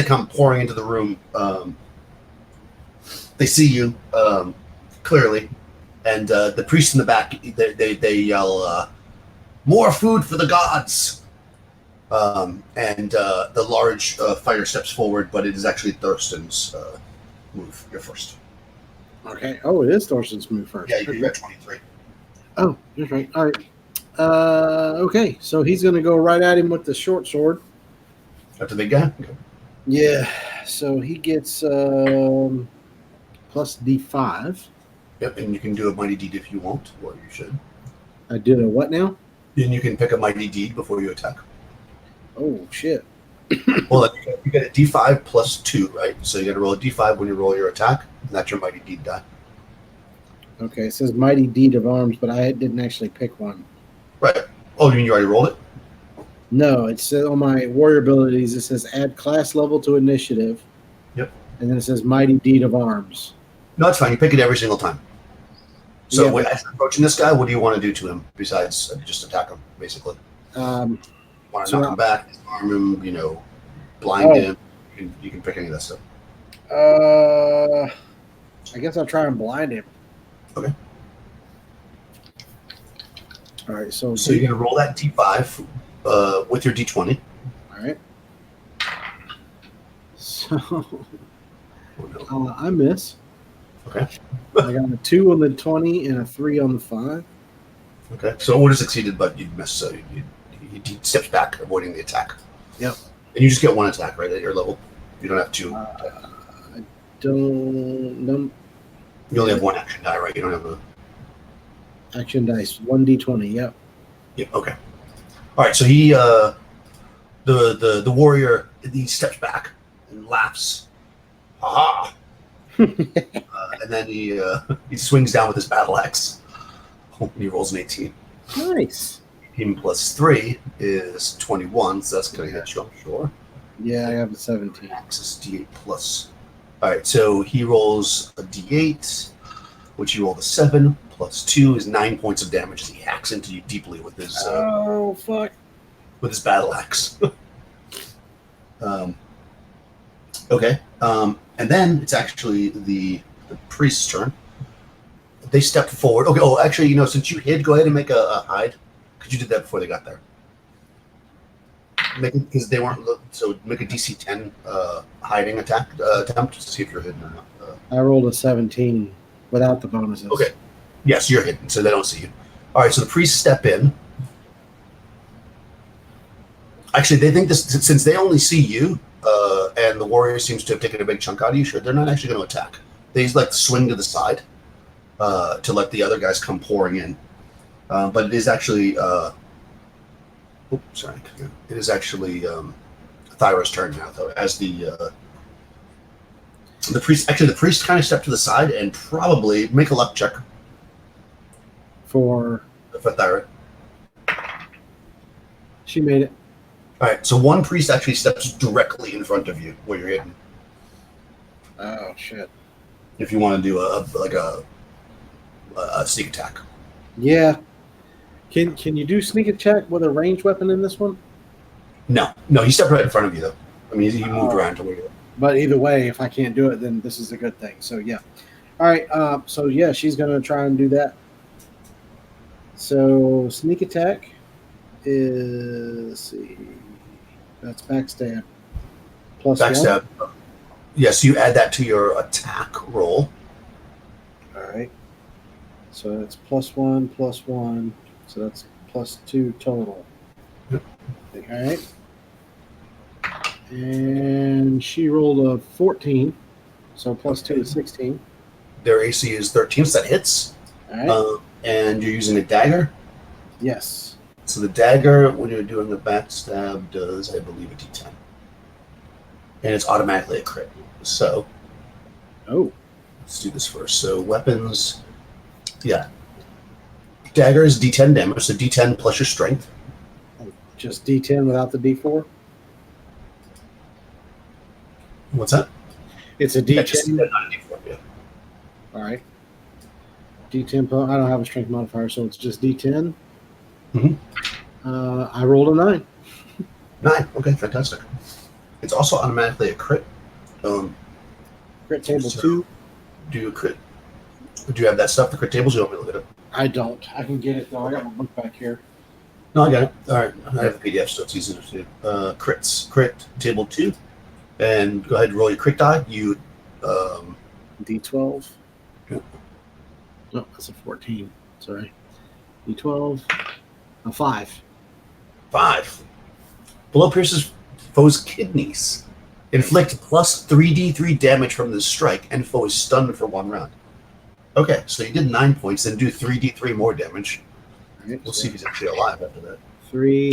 come pouring into the room, they see you clearly, and the priest in the back they yell, "More food for the gods!" And the large fighter steps forward, but it is actually Thurston's move. You're first. Okay. Oh, it is Thorsten's move first. Yeah, you got 23. Oh, that's right. All right. Okay, so he's going to go right at him with the short sword. That's a big guy? Okay. Yeah, so he gets plus D5. Yep, and you can do a mighty deed if you want, or you should. I did a what now? Then you can pick a mighty deed before you attack. Oh, shit. Well, you get a D5 +2, right? So you got to roll a D5 when you roll your attack, and that's your mighty deed die. Okay, it says mighty deed of arms, but I didn't actually pick one. Right. Oh, you mean you already rolled it? No, it says on my warrior abilities, it says add class level to initiative. Yep. And then it says mighty deed of arms. No, it's fine. You pick it every single time. So Yeah, as you're approaching this guy, what do you want to do to him besides just attack him, basically? Want to knock him back, disarm him, blind him? You can pick any of that stuff. I guess I'll try and blind him. Okay. All right, so you're going to roll that D5 with your D20. All right. So Oh, no. I miss. Okay. I got a 2 on the 20 and a 3 on the 5. Okay. So it would have succeeded, but you'd miss. So he steps back, avoiding the attack. Yep. And you just get one attack, right, at your level. You don't have two. I don't know. You only have one action die, right? You don't have a. Action dice 1d20. Yep. Yeah. Okay. All right. So he, the warrior, he steps back and laughs. Ha and then he swings down with his battle axe. And he rolls an 18. Nice. 18 plus 3 is 21, so that's going to hit you, I'm sure. Yeah, I have a 17. Axe is D8 plus. All right, so he rolls a D8, which he rolled a 7, plus 2 is 9 points of damage as he hacks into you deeply with his fuck. with his battle axe. Okay, and then it's actually the priest's turn. They step forward. Okay. Oh, actually, since you hid, go ahead and make a hide, because you did that before they got there. Make it because they weren't. So make a DC 10 hiding attack attempt to see if you're hidden or not. I rolled a 17 without the bonuses. Okay. Yes, you're hidden, so they don't see you. All right. So the priests step in. Actually, they think this since they only see you, and the warrior seems to have taken a big chunk out of you. Sure, they're not actually going to attack. They just swing to the side. To let the other guys come pouring in. But it is actually it is actually Thyra's turn now, though, as the priest kind of stepped to the side and probably make a luck check For Thyra. She made it. All right, so one priest actually steps directly in front of you where you're hidden. Oh shit. If you want to do a sneak attack. Yeah. Can you do sneak attack with a ranged weapon in this one? No, he stepped right in front of you though. I mean, he moved around to where you. But either way, if I can't do it, then this is a good thing. So yeah. All right. So yeah, she's gonna try and do that. So sneak attack is, let's see, that's backstab plus Backstab. one. Yes, you add that to your attack roll. All right. So that's +1, +1. So that's +2 total. Yep. All right. And she rolled a 14. So +2 is 16. Their AC is 13, so that hits. All right. And you're using a dagger. Yes. So the dagger, when you're doing the backstab, does, I believe, a D10. And it's automatically a crit. So, let's do this first. So weapons, yeah. Dagger is D10 damage, so D10 plus your strength. Just D10 without the D4? What's that? It's a D10. Yeah, just D10, not a D4, yeah. All right. D10, I don't have a strength modifier, so it's just D10. Mm-hmm. I rolled a 9. 9, okay, fantastic. It's also automatically a crit. Crit table 2. Do you crit? Do you have that stuff, the crit tables? You want me to look at it? I don't. I can get it, though. I got my book back here. No, I got it. All right. I have the PDF, so it's easy to see. Crits. Crit table 2. And go ahead and roll your crit die. You. D12. Yep. Oh, that's a 14. Sorry. D12. A 5. 5. Blow pierces foe's kidneys. Inflict plus 3d3 damage from this strike, and foe is stunned for 1 round. Okay, so you did 9 points, then do 3d3 more damage. Right, We'll see if he's actually alive after that. 3,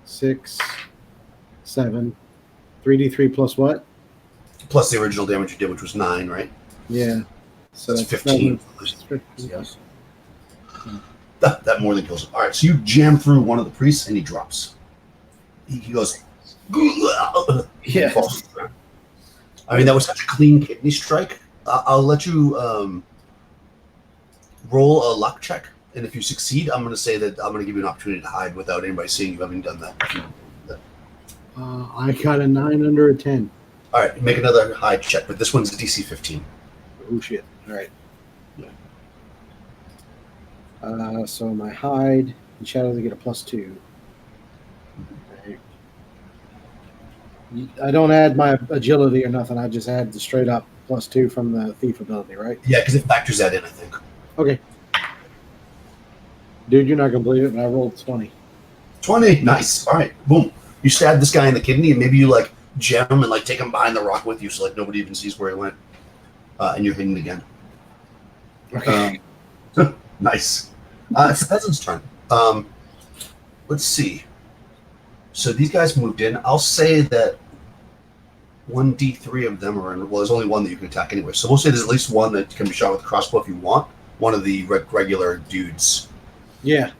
6, 7. 3d3 plus what? Plus the original damage you did, which was 9, right? Yeah. So that's 15. 15. Yes. That more than kills him. All right, so you jam through one of the priests, and he drops. He goes. Yeah. I mean, that was such a clean kidney strike. I'll let you roll a luck check, and if you succeed, I'm going to say that I'm going to give you an opportunity to hide without anybody seeing you having done that. I got a 9 under a 10. All right, make another hide check, but this one's a DC 15. Oh shit! All right. So my hide and shadow, they get a +2. Right. I don't add my agility or nothing. I just add the straight up +2 from the thief ability, right? Yeah, because it factors that in, I think. Okay. Dude, you're not gonna believe it, but I rolled 20. 20, nice. All right, boom. You stab this guy in the kidney, and maybe you like jam him and like take him behind the rock with you, so like nobody even sees where he went, and you're hitting again. Okay. Nice. It's the peasant's turn. Let's see. So these guys moved in. I'll say that 1d3 of them are in. Well, there's only one that you can attack anyway. So we'll say there's at least one that can be shot with a crossbow if you want. One of the regular dudes. Yeah.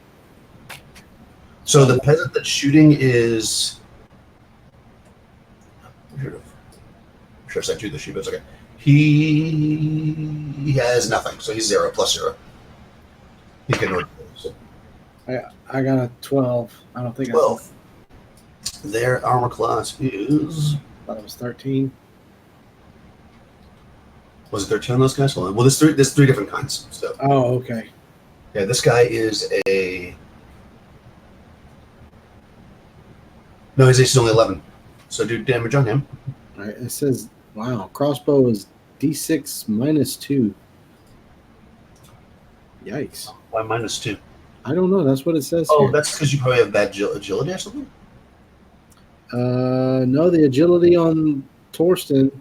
So the peasant that's shooting is. Sure, sent you the sheep. It's okay. He has nothing, so he's 0 plus 0. He can. So. I got a 12. I don't think 12. Their armor class is. I thought it was 13. Was it 13 on those guys? Well, there's three different kinds. So. Oh, okay. Yeah, this guy is a. No, his AC is only 11. So do damage on him. All right. It says, wow, crossbow is D6 -2. Yikes. Why -2? I don't know. That's what it says. Oh, here. that's because you probably have bad agility or something? No, the agility on Torsten.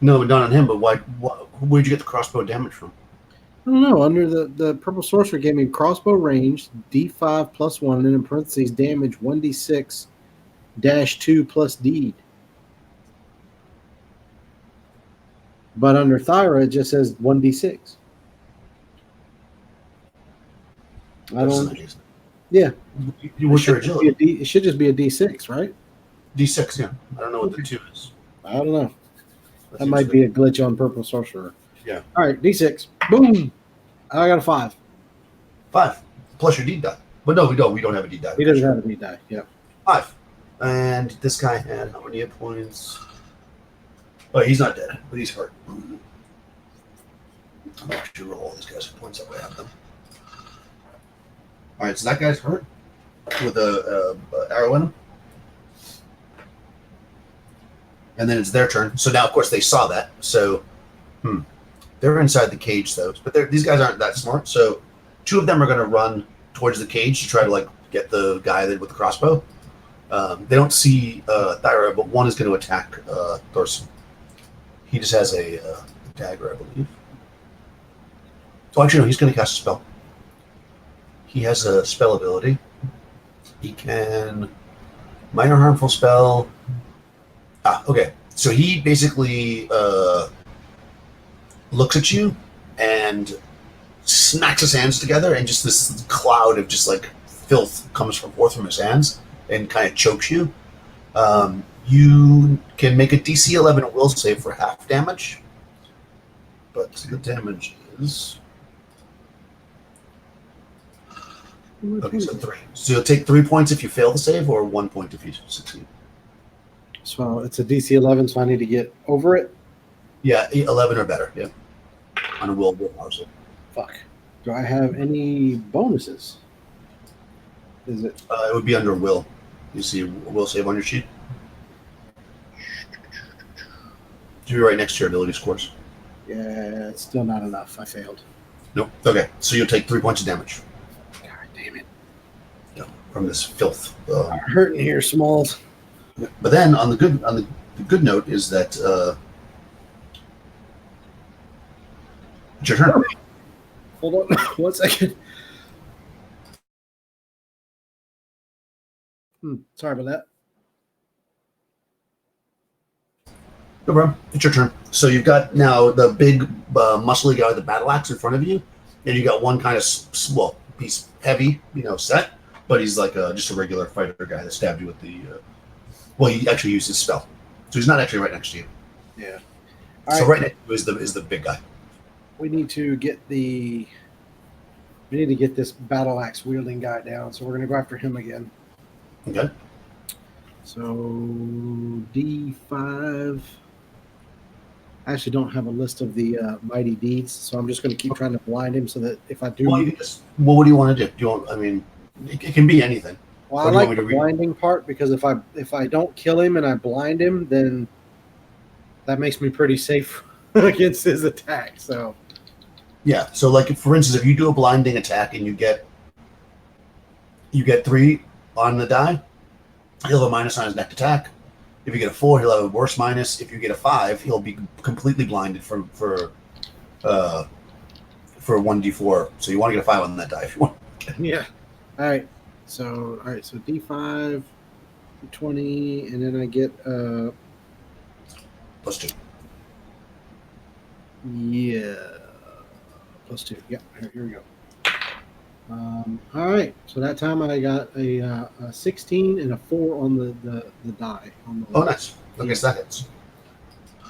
No, not on him, but where'd you get the crossbow damage from? I don't know. Under the purple sorcerer gave me crossbow range, D5 +1, and then in parentheses damage 1d6 -2 plus deed. But under Thyra, it just says 1d6. I don't. Yeah. What's your agility? It should just be a D6, right? D6, yeah. I don't know what the 2 is. I don't know. That might be a glitch on purple sorcerer. Yeah. All right, D6. Boom. I got a 5. 5 plus your D die. But no, we don't have a D die. He doesn't have a D die. Yeah. 5. And this guy had how many hit points? Oh, he's not dead, but he's hurt. I'll actually roll all these guys' hit points that way I have them. All right, so that guy's hurt with a arrow in him. And then it's their turn. So now, of course, they saw that. So, they're inside the cage, though. But these guys aren't that smart. So 2 of them are going to run towards the cage to try to like get the guy with the crossbow. They don't see Thyra, but one is going to attack Thorson. He just has a dagger, I believe. Oh, actually, no, he's going to cast a spell. He has a spell ability. He can minor harmful spell. Okay. So he basically looks at you and smacks his hands together, and just this cloud of just like filth comes forth from his hands and kind of chokes you. You can make a DC 11 will save for half damage, but the damage is. Okay, so 3. So you'll take 3 points if you fail the save, or 1 point if you succeed. So it's a DC 11, so I need to get over it? Yeah, 11 or better, yeah. On a willpower save. Fuck. Do I have any bonuses? Is it? It would be under will. You see will save on your sheet? Should be right next to your ability scores. Yeah, it's still not enough. I failed. Nope. Okay, so you'll take 3 points of damage. God damn it. Yeah, from this filth. I'm hurting here, Smalls. But then on the good note is that it's your turn. Hold on 1 second. Sorry about that. No problem. It's your turn. So you've got now the big muscly guy with the battle axe in front of you, and you got one kind of he's heavy, set, but he's like just a regular fighter guy that stabbed you with the. Well, he actually used his spell, so he's not actually right next to you. Yeah. So right next to you is the big guy. We need to get this battle axe wielding guy down, so we're gonna go after him again. Okay. So D5. I actually don't have a list of the mighty deeds, so I'm just going to keep trying to blind him so that if I do. Well, what do you want to do? Do you want? I mean, it can be anything. Well, Or I do you want like me the to read? blinding part because if I don't kill him and I blind him, then that makes me pretty safe against his attack. So Yeah. So, like, for instance, if you do a blinding attack and you get 3 on the die, he'll have a minus on his next attack. If you get a 4, he'll have a worse minus. If you get a 5, he'll be completely blinded uh, for 1d4. So you want to get a 5 on that die if you want. yeah. All right. So D5, D20, and then I get +2. yeah, +2. Yeah. Here we go. All right. So that time I got a 16 and a 4 on the die. Oh, nice. Okay, so that hits.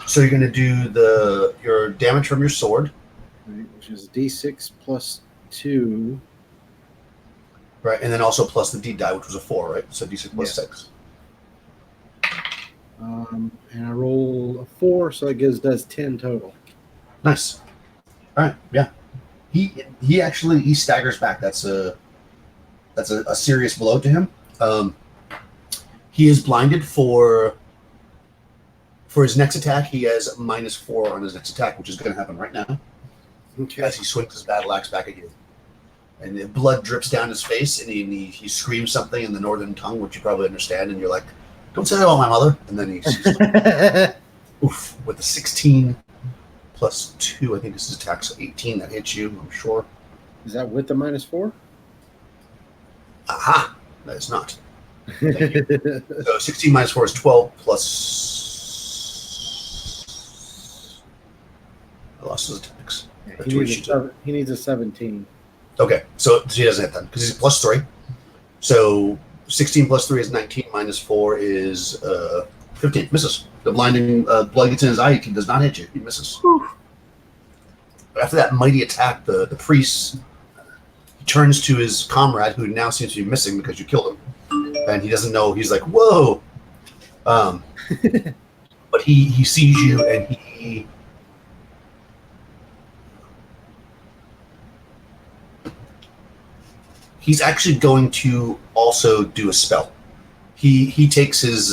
So you're going to do your damage from your sword. Right, which is D6 +2. Right, and then also plus the D die, which was a 4, right? So D6 plus Yeah. 6. And I roll a 4, so it does 10 total. Nice. All right, yeah. He actually he staggers back. That's a serious blow to him. He is blinded for his next attack. He has -4 on his next attack, which is going to happen right now Okay. as he swings his battle axe back at you. And the blood drips down his face, and he screams something in the northern tongue, which you probably understand. And you're like, "Don't say that about my mother." And then oof, with the 16 plus 2, I think this is attack, so 18 that hits you. I'm sure. Is that with the -4? Aha! That is not. Thank you. So 16 minus 4 is 12 plus. I lost his attacks. He needs a 17. Okay, so he doesn't hit then because he's +3. So 16 plus 3 is 19, minus 4 is 15. Misses. The blinding blood gets in his eye. He does not hit you. He misses. Whew. After that mighty attack, the priest turns to his comrade, who now seems to be missing because you killed him, and he doesn't know. He's like, "Whoa!" But he sees you, and he's actually going to also do a spell. He takes his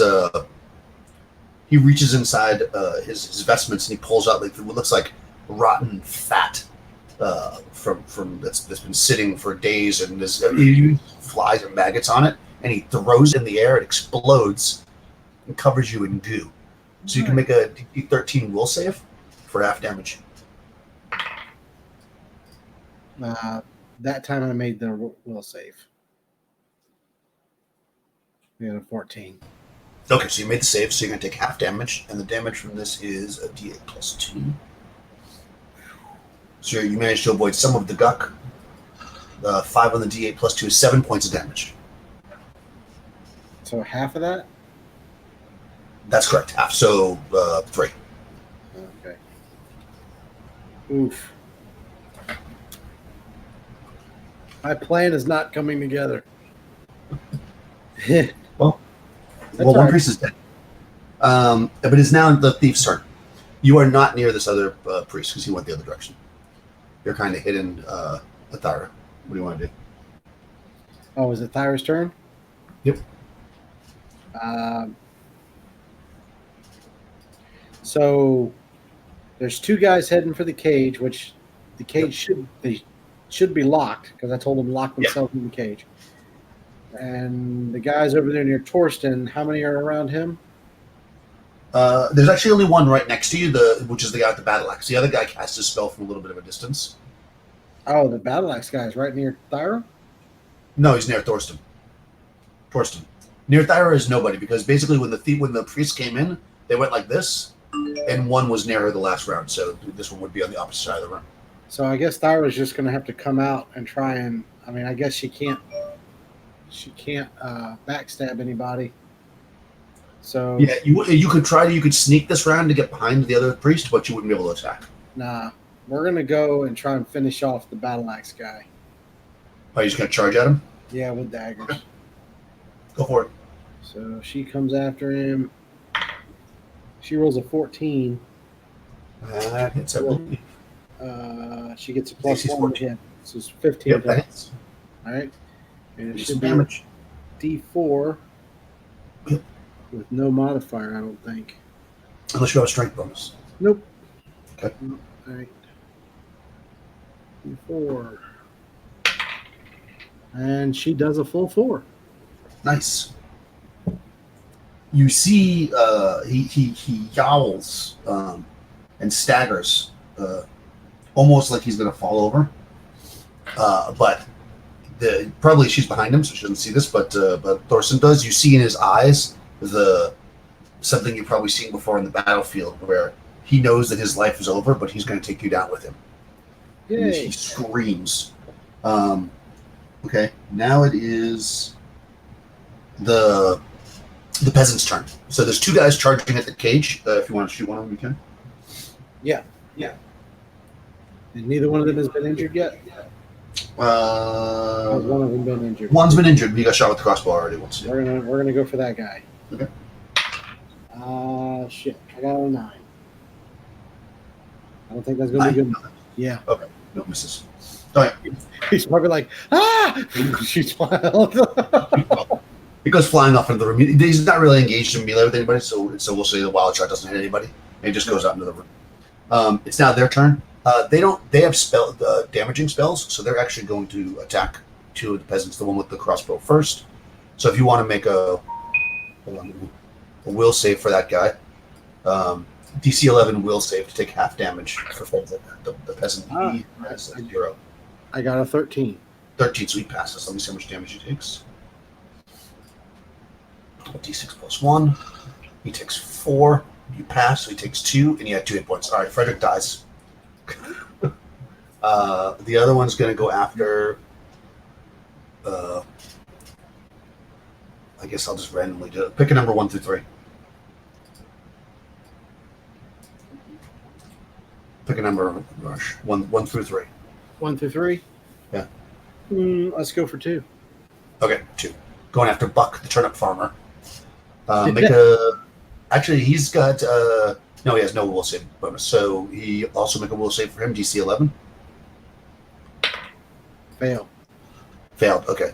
he reaches inside his vestments and he pulls out like what looks like rotten fat from that's been sitting for days, and there's flies and maggots on it, and he throws it in the air. It explodes and covers you in goo. So you can make a D13 will save for half damage. That time I made the will save. We had a 14. Okay, so you made the save, so you're going to take half damage, and the damage from this is a D8 plus 2. So you managed to avoid some of the guck. 5 on the D8 plus 2 is 7 points of damage. So half of that? That's correct, half. So 3. Okay. Oof. My plan is not coming together. Well, That's one priest is dead. But it's now the thief's turn. You are not near this other priest because he went the other direction. You're kind of hidden Athara. What do you want to do? Oh, is it Thyra's turn? Yep. So there's 2 guys heading for the cage, which the cage should be locked because I told them to lock themselves in the cage. And the guys over there near Torsten, how many are around him? There's actually only one right next to you, which is the guy with the battle axe. The other guy casts his spell from a little bit of a distance. Oh, the battle axe guy is right near Thyra? No, he's near Torsten. Near Thyra is nobody, because basically when the priest came in, they went like this, and one was near her the last round, so this one would be on the opposite side of the room. So I guess Thyra's just going to have to come out and try and. I mean, I guess she can't backstab anybody. So yeah, you could sneak this round to get behind the other priest, but you wouldn't be able to attack. Nah, we're gonna go and try and finish off the battle axe guy. Are you just gonna charge at him? Yeah, with daggers. Go for it. So she comes after him. She rolls a 14. That hits, I believe. She gets a plus AC's 1 14. hit. So it's 15. Yep, that hits. All right. And it Do should some be damage. D4 with no modifier, I don't think. Unless you have a strength bonus. Nope. Okay. All right. D4. And she does a full 4. Nice. You see, he yowls and staggers, almost like he's going to fall over. But probably she's behind him, so she doesn't see this. But Thorson does. You see in his eyes something you've probably seen before in the battlefield, where he knows that his life is over, but he's going to take you down with him. And he screams. Okay, now it is the peasant's turn. So there's 2 guys charging at the cage. If you want to shoot one of them, you can. Yeah. And neither one of them has been injured yet? Has one of them been injured? One's been injured. He got shot with the crossbow already once. We're gonna go for that guy. Okay. Shit. I got a 9. I don't think that's gonna be good. Yeah. Okay. No misses. All right. He's probably like, ah! She's wild. He goes flying off into the room. He's not really engaged in melee with anybody, so we'll say the wild shot doesn't hit anybody. And he just goes out into the room. It's now their turn. They have damaging spells, so they're actually going to attack 2 of the peasants, the one with the crossbow first. So if you want to make a will save for that guy, DC 11 will save to take half damage for the peasant. He has a 0. I got a 13. 13, so he passes. Let me see how much damage he takes. D6 plus 1. He takes 4. You pass, so he takes 2, and he had 2 hit points. All right, Frederick dies. The other one's going to go after. I guess I'll just randomly do it. Pick a number 1 through 3. Pick a number, Rush. 1 through 3. 1 through 3? Yeah. Let's go for 2. Okay, 2. Going after Buck, the turnip farmer. Actually, he's got. No, he has no will save bonus. So he also make a will save for him, DC 11. Failed. Okay.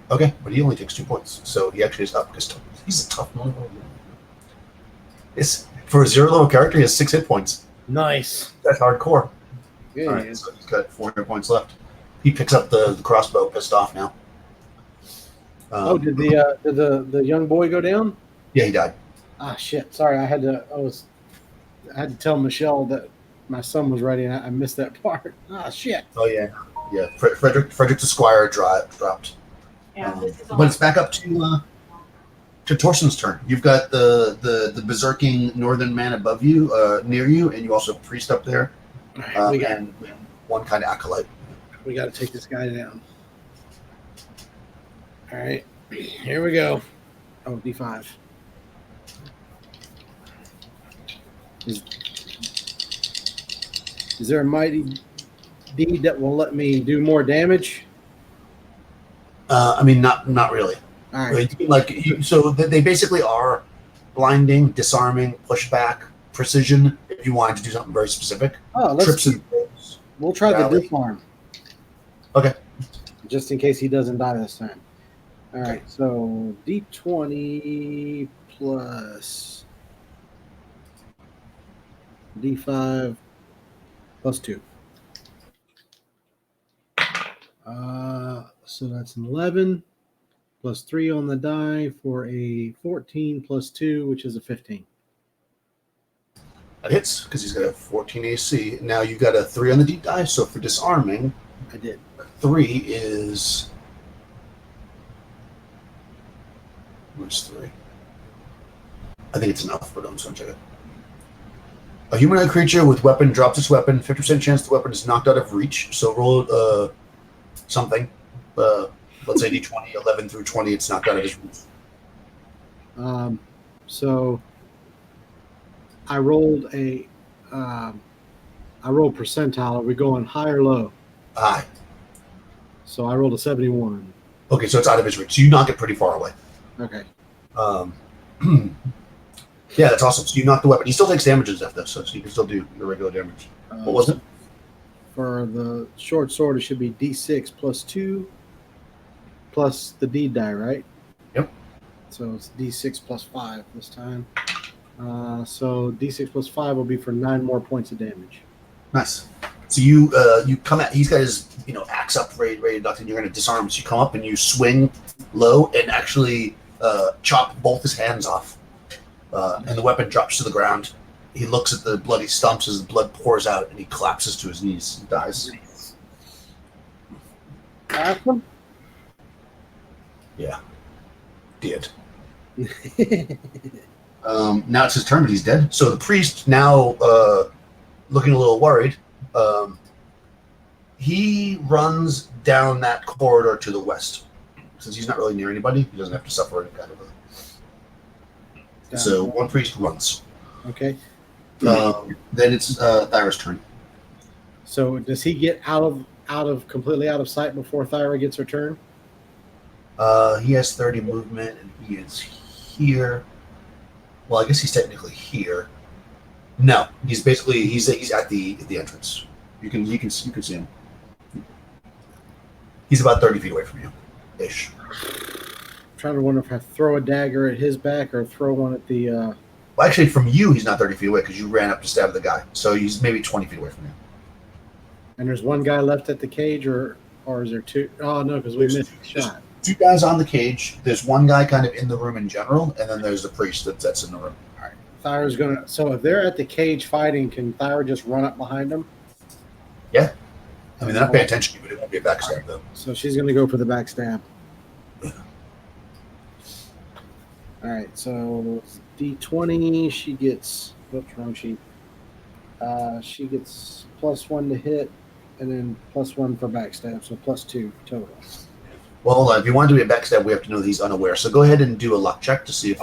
Okay, but he only takes 2 points. So he actually is up because he's a tough one. For a 0 level character, he has 6 hit points. Nice. That's hardcore. Yeah, all right, so he's got 4 hit points left. He picks up the crossbow, pissed off now. Did the young boy go down? Yeah, he died. Ah, shit. Sorry, I had to tell Michelle that my son was ready, and I missed that part. Ah, shit. Oh yeah. Frederick the Squire dropped. Yeah, but it's back up to Torson's turn. You've got the berserking northern man above you, near you, and you also have a priest up there, and one kind of acolyte. We got to take this guy down. All right, here we go. Oh, D5. Is there a mighty deed that will let me do more damage? I mean, not really. All right. So they basically are blinding, disarming, pushback, precision. If you wanted to do something very specific, We'll try the disarm. Okay. Just in case he doesn't die this time. All right. So D20 plus D5 plus 2. So that's an 11 plus 3 on the die for a 14 plus 2, which is a 15. That hits because he's got a 14 AC. Now you've got a 3 on the deep die. So for disarming, I did. 3 is. Where's 3? I think it's enough, but I'm just going to check it. A humanoid creature with weapon drops its weapon. 50% chance the weapon is knocked out of reach. So roll something. Let's say D20, 11 through 20. It's knocked out of his reach. So I rolled percentile. Are we going high or low? High. So I rolled a 71. Okay, so it's out of his reach. So you knock it pretty far away. Okay. Yeah, that's awesome. So you knock the weapon. He still takes damages after this, so you can still do your regular damage. What was it? For the short sword, it should be D6 plus 2 plus the D die, right? Yep. So it's D6 plus 5 this time. So D6 plus 5 will be for 9 more points of damage. Nice. So you come at, he's got his axe up, ready to duck, and you're going to disarm. So you come up and you swing low and actually chop both his hands off, and the weapon drops to the ground. He looks at the bloody stumps as the blood pours out, and he collapses to his knees and dies. Awesome. Yeah, did. Now it's his turn, but he's dead. So the priest, now looking a little worried, he runs down that corridor to the west. Since he's not really near anybody, he doesn't have to suffer any kind of a... So one priest runs. Okay. Then it's Thyra's turn. So does he get completely out of sight before Thyra gets her turn? He has 30 movement, and he is here. Well, I guess he's technically here. No, he's basically he's at the entrance. You can see him. He's about 30 feet away from you, ish. I'm trying to wonder if I throw a dagger at his back or throw one at the. Well, actually, from you, he's not 30 feet away because you ran up to stab the guy. So he's maybe 20 feet away from you. And there's one guy left at the cage, or is there two? Oh no, because we missed the shot. Two guys on the cage. There's one guy kind of in the room in general, and then there's the priest that's in the room. All right, Thyra's gonna. So if they're at the cage fighting, can Thyra just run up behind them? Yeah. I mean, they're not paying attention to you, but it won't be a backstab, though. So she's going to go for the backstab. All right, so D20, she gets, whoops, wrong sheet. She gets +1 to hit, and then +1 for backstab, so +2 total. Well, hold on. If you want to do a backstab, we have to know that he's unaware. So go ahead and do a luck check to see if...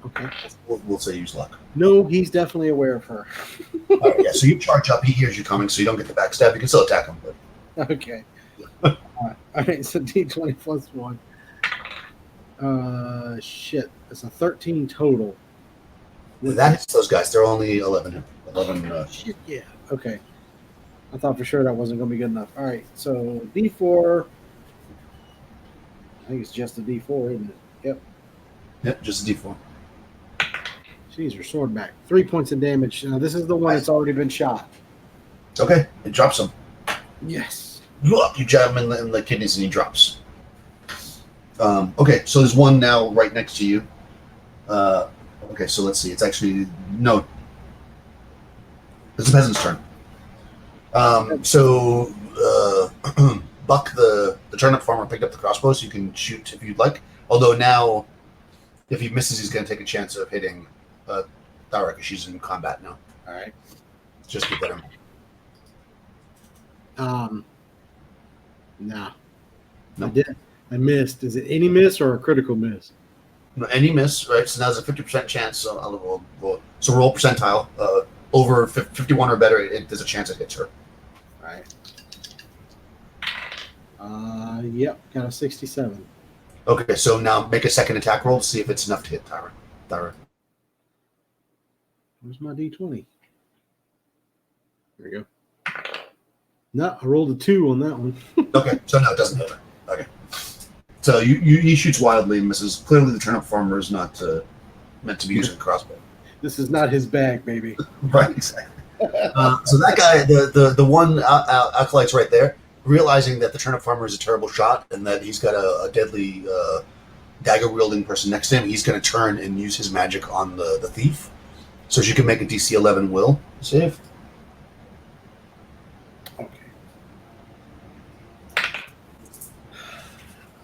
Okay. We'll say use luck. No, he's definitely aware of her. All right, yeah, so you charge up. He hears you coming, so you don't get the backstab. You can still attack him. But... Okay. All right, so D20 +1. Shit. It's a 13 total. That hits those guys. They're only 11. Shit, yeah. Okay. I thought for sure that wasn't going to be good enough. All right, so D4. I think it's just a D4, isn't it? Yep. Yep, just a D4. Jeez, her sword back. 3 points of damage. Now, this is the one that's already been shot. Okay, it drops him. Yes. You jab him in the kidneys and he drops. Okay, so there's one now right next to you. Okay, so let's see. It's actually... No. It's the peasant's turn. So Buck, the turnip farmer, picked up the crossbow, so you can shoot if you'd like. Although now, if he misses, he's going to take a chance of hitting Thyra, because she's in combat now. All right. Just keep that in mind. Nah. No. I missed. Is it any miss or a critical miss? No, any miss, right? So now there's a 50% chance. So roll percentile. Over 51 or better, there's a chance it hits her. All right. Yep, got a 67. Okay, so now make a second attack roll to see if it's enough to hit Thyra. Where's my D20? There we go. No, I rolled a 2 on that one. Okay, so no, it doesn't hit her. Okay. So he shoots wildly and misses. Clearly the turnip farmer is not meant to be using a crossbow. This is not his bag, baby. Right, exactly. So that guy, the one acolyte's right there, realizing that the turnip farmer is a terrible shot and that he's got a deadly dagger-wielding person next to him, he's going to turn and use his magic on the thief. So she can make a DC 11 will save. Okay.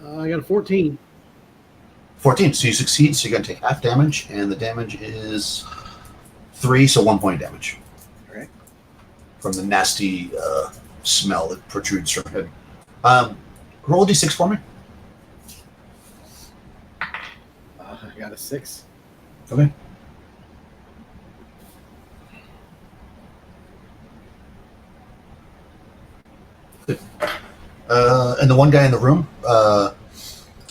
I got a 14. 14, so you succeed, so you're going to take half damage, and the damage is 3, so 1 point of damage. All right. From the nasty smell that protrudes from him. Roll a d6 for me. I got a 6. Okay. And the one guy in the room,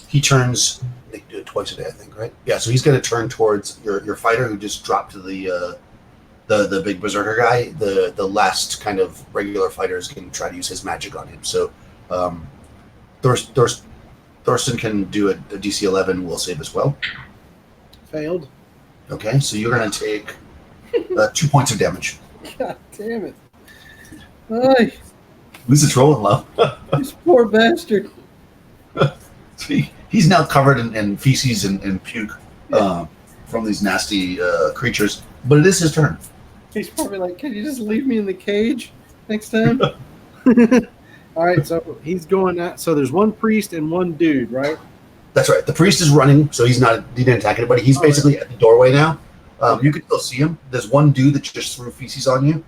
he turns... They do it twice a day, I think, right? Yeah, so he's going to turn towards your fighter who just dropped to the big berserker guy. The last kind of regular fighter is going to try to use his magic on him. So Thorsten can do a DC 11 will save as well. Failed. Okay, so you're going to take 2 points of damage. God damn it. Ay, At least it's rolling low. this poor bastard. He's now covered in feces and puke from these nasty creatures, but it is his turn. He's probably like, can you just leave me in the cage next time? All right, so he's going at, so there's one priest and one dude, right? That's right. The priest is running, so he didn't attack anybody. He's basically at the doorway now. You can still see him. There's one dude that just threw feces on you,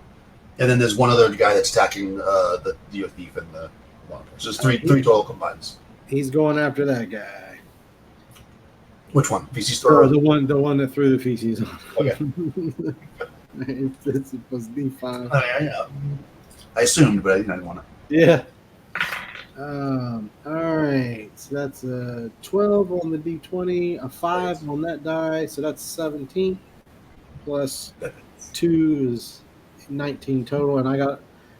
and then there's one other guy that's attacking the thief and the one. So there's three total combines. He's going after that guy. Which one? Feces thrower? The one that threw the feces on. Okay. It was D5. I assumed, but I didn't want to. Yeah. All right. So that's a 12 on the D20, a 5 on that die. So that's 17 plus 2 is 19 total. And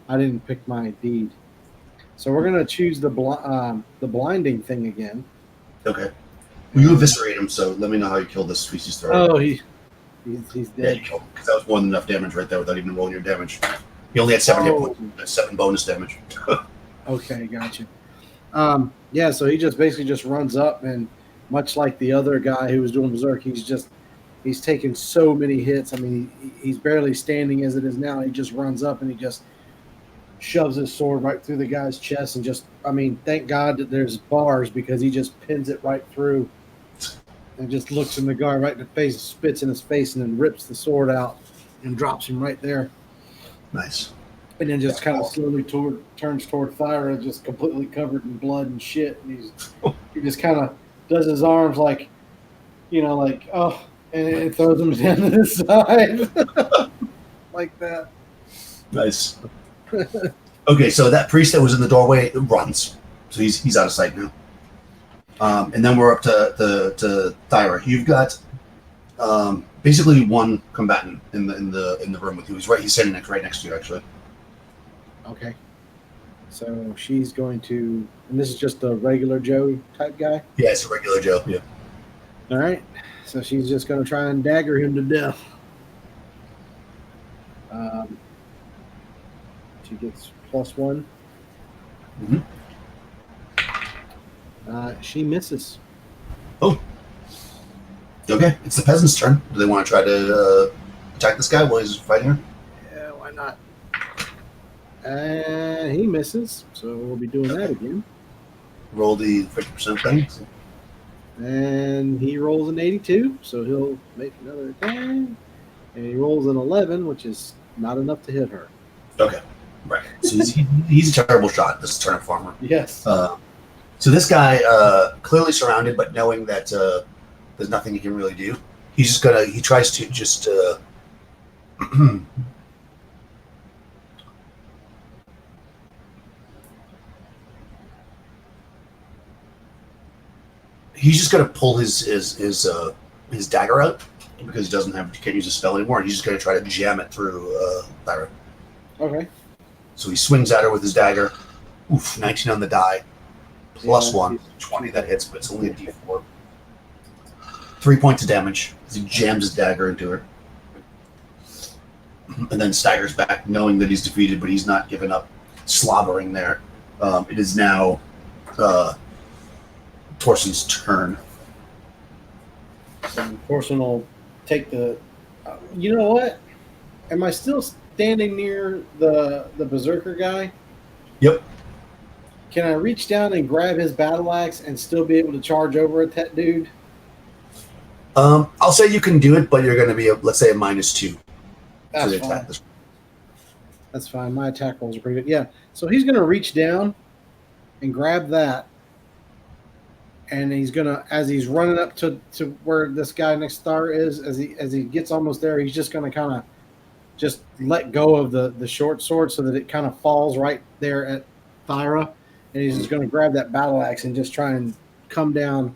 I didn't pick my deed. So we're gonna choose the blinding thing again. Okay. Well, you eviscerate him, so let me know how you kill this feces thrower. Oh, he's dead. Yeah, you killed him, because that was more than enough damage right there without even rolling your damage. He only had 7 hit points, 7 bonus damage. Okay, gotcha. Yeah, so he basically just runs up, and much like the other guy who was doing berserk, he's taken so many hits. I mean, he's barely standing as it is now. He just runs up and he just shoves his sword right through the guy's chest and thank God that there's bars, because he just pins it right through and just looks in the guy right in the face, spits in his face, and then rips the sword out and drops him right there. Nice. And then just kind of slowly turns toward Thyra, just completely covered in blood and shit. And he just kind of does his arms like, oh, and it throws him down to the side like that. Nice. Okay, so that priest that was in the doorway runs, so he's out of sight now. And then we're up to Thyra. You've got basically one combatant in the room with you. He's sitting right next to you, actually. Okay. So she's going to, and this is just a regular Joe type guy? Yeah, it's a regular Joe, yeah. All right. So she's just going to try and dagger him to death. She gets +1. Mm-hmm. She misses. Oh. Okay, it's the peasant's turn. Do they want to try to attack this guy while he's fighting her? Yeah, why not? He misses, so we'll be doing that again. Roll the 50% thing. And he rolls an 82, so he'll make another attack. And he rolls an 11, which is not enough to hit her. Okay, right. So he's a terrible shot, this turnip farmer. Yes. So this guy, clearly surrounded, but knowing that there's nothing he can really do, he tries to just he's just gonna pull his dagger out, because he can't use a spell anymore, and he's just gonna try to jam it through Thyra. Okay. So he swings at her with his dagger. Oof, 19 on the die. +1, 20, that hits, but it's only a D4. 3 points of damage as he jams his dagger into her. And then staggers back, knowing that he's defeated, but he's not giving up, slobbering there. It is now Torsten's turn. So Torsten will take the... you know what? Am I still standing near the berserker guy? Yep. Can I reach down and grab his battle axe and still be able to charge over at that dude? I'll say you can do it, but you're going to be, let's say, a -2. That's fine. That's fine. My attack rolls are pretty good. Yeah. So he's going to reach down and grab that. And he's going to, as he's running up to where this guy next star is, as he gets almost there, he's just going to kind of just let go of the short sword so that it kind of falls right there at Thyra. And he's just going to grab that battle axe and just try and come down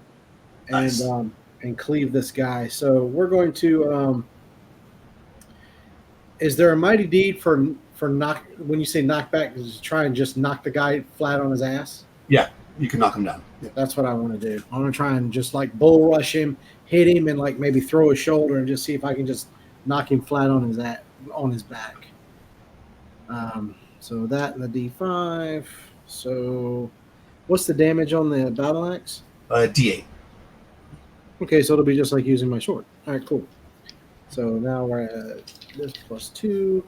and Nice. And cleave this guy. So we're going to. Is there a mighty deed for knock? When you say knockback, is to try and just knock the guy flat on his ass? Yeah. You can knock him down. Yeah. That's what I want to do. I want to try and just like bull rush him, hit him, and like maybe throw his shoulder and just see if I can just knock him flat on his back. So that and the D5. So what's the damage on the battle axe? D8. Okay, so it'll be just like using my sword. All right, cool. So now we're at this +2.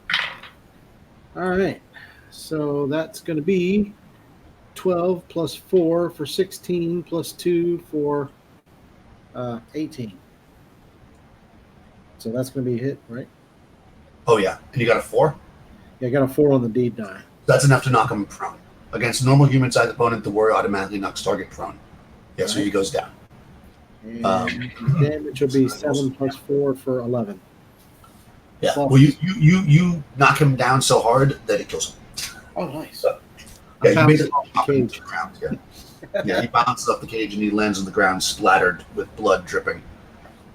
All right. So that's going to be 12 plus 4 for 16 plus 2 for 18. So that's going to be a hit, right? Oh, yeah. And you got a 4? Yeah, I got a 4 on the deed die. That's enough to knock him prone. Against a normal human-sized opponent, the warrior automatically knocks target prone. Yeah, so he goes down. And damage will be 7 plus 4 for 11. Yeah. Plus, well, you knock him down so hard that it kills him. Oh, nice. So, yeah, you basically knock him to the ground. Yeah. Yeah, he bounces off the cage and he lands on the ground, splattered with blood dripping.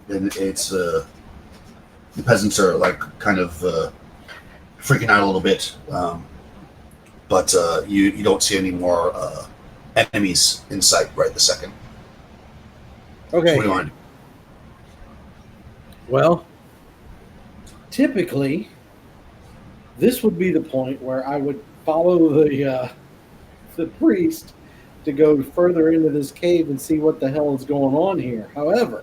And it's the peasants are like kind of freaking out a little bit, but you don't see any more enemies in sight right this second. Okay. So what do you want to do? Well, typically, this would be the point where I would follow the priest to go further into this cave and see what the hell is going on here. However,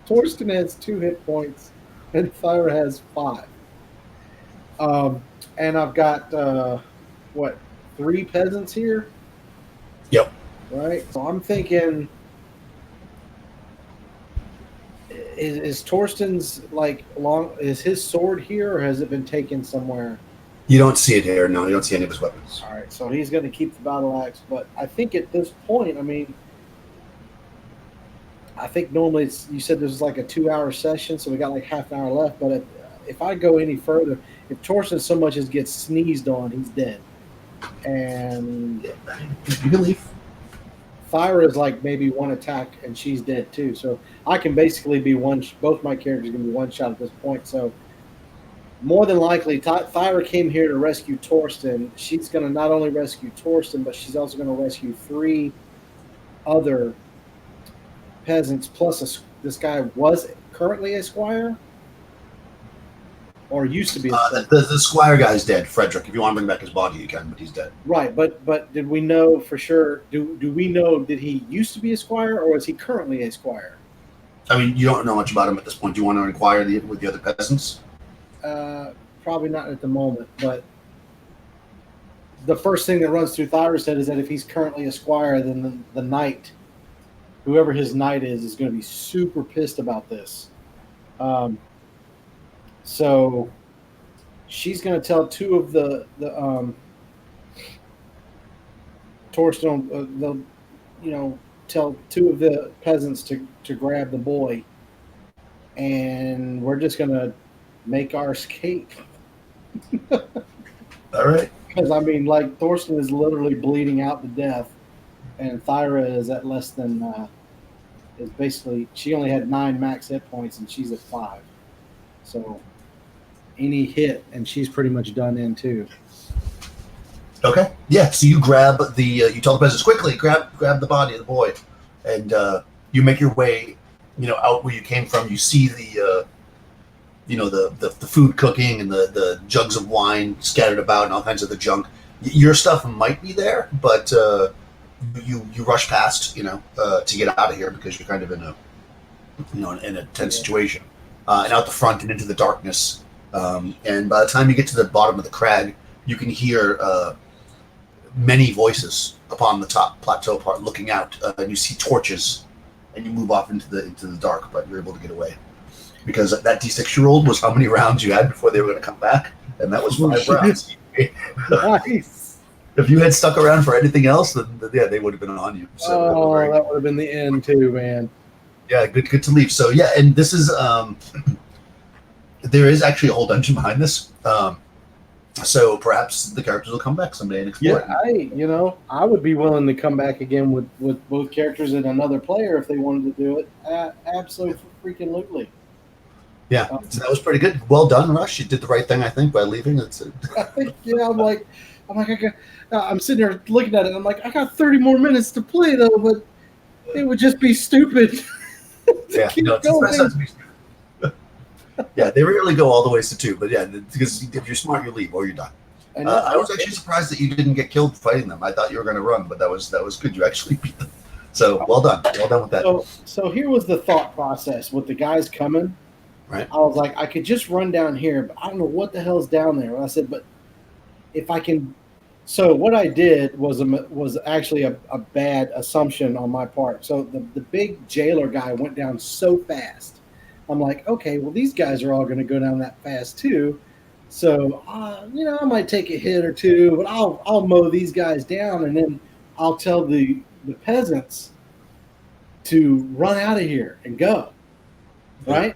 Torsten has 2 hit points and Thyra has 5. And I've got 3 peasants here? Yep. Right? So I'm thinking, is Torsten's is his sword here, or has it been taken somewhere? You don't see it here. No, you don't see any of his weapons. All right, so he's going to keep the battle axe, but I think at this point, I think normally you said this was like a 2-hour session, so we got like half an hour left. But if I go any further, if Torsten so much as gets sneezed on, he's dead. And you can leave. Thyra is like maybe 1 attack, and she's dead too. So I can basically be both my characters can be one shot at this point. So more than likely, Thyra came here to rescue Torsten. She's going to not only rescue Torsten, but she's also going to rescue 3 other peasants. Plus, this guy was currently a squire, or used to be. The squire guy's dead, Frederick. If you want to bring back his body, you can, but he's dead. Right, but did we know for sure? Do we know, did he used to be a squire, or is he currently a squire? I mean, you don't know much about him at this point. Do you want to inquire with the other peasants? Probably not at the moment, but the first thing that runs through Thyra's head is that if he's currently a squire, then the knight, whoever his knight is going to be super pissed about this. So she's going to tell 2 of the Torsten, they'll tell 2 of the peasants to grab the boy, and we're just going to make our escape. All right. Because Torsten is literally bleeding out to death, and Thyra is at less than is basically, she only had 9 max hit points and she's at 5. So any hit and she's pretty much done in too. Okay. Yeah. So you grab you tell the peasants quickly, grab the body of the boy, and you make your way, out where you came from. You see the food cooking and the jugs of wine scattered about and all kinds of the junk. Your stuff might be there, but you rush past, to get out of here because you're kind of in a tense situation, and out the front and into the darkness. And by the time you get to the bottom of the crag, you can hear many voices upon the top plateau part looking out, and you see torches, and you move off into the dark, but you're able to get away. Because that D6-year-old was how many rounds you had before they were going to come back, and that was 5 rounds. Nice. If you had stuck around for anything else, then they would have been on you. So that would have been the end too, man. Yeah, good to leave. So yeah, and this is there is actually a whole dungeon behind this. So perhaps the characters will come back someday and explore. Yeah, I would be willing to come back again with both characters and another player if they wanted to do it. Absolutely, freaking lootly. Yeah, so that was pretty good. Well done, Rush. You did the right thing, I think, by leaving. I think, I'm like, I'm like, I'm sitting there looking at it. I'm like, I got 30 more minutes to play though, but it would just be stupid to keep going. Yeah, they rarely go all the ways to 2, but yeah, because if you're smart, you leave or you're done. I was actually surprised that you didn't get killed fighting them. I thought you were going to run, but that was good. You actually beat them. So well done with that. So here was the thought process with the guys coming. Right. I was like, I could just run down here, but I don't know what the hell's down there. And I said, but if I can. So what I did was actually a bad assumption on my part. So the big jailer guy went down so fast. I'm like, okay, well, these guys are all going to go down that fast too. So, I might take a hit or two, but I'll mow these guys down, and then I'll tell the peasants to run out of here and go. Right?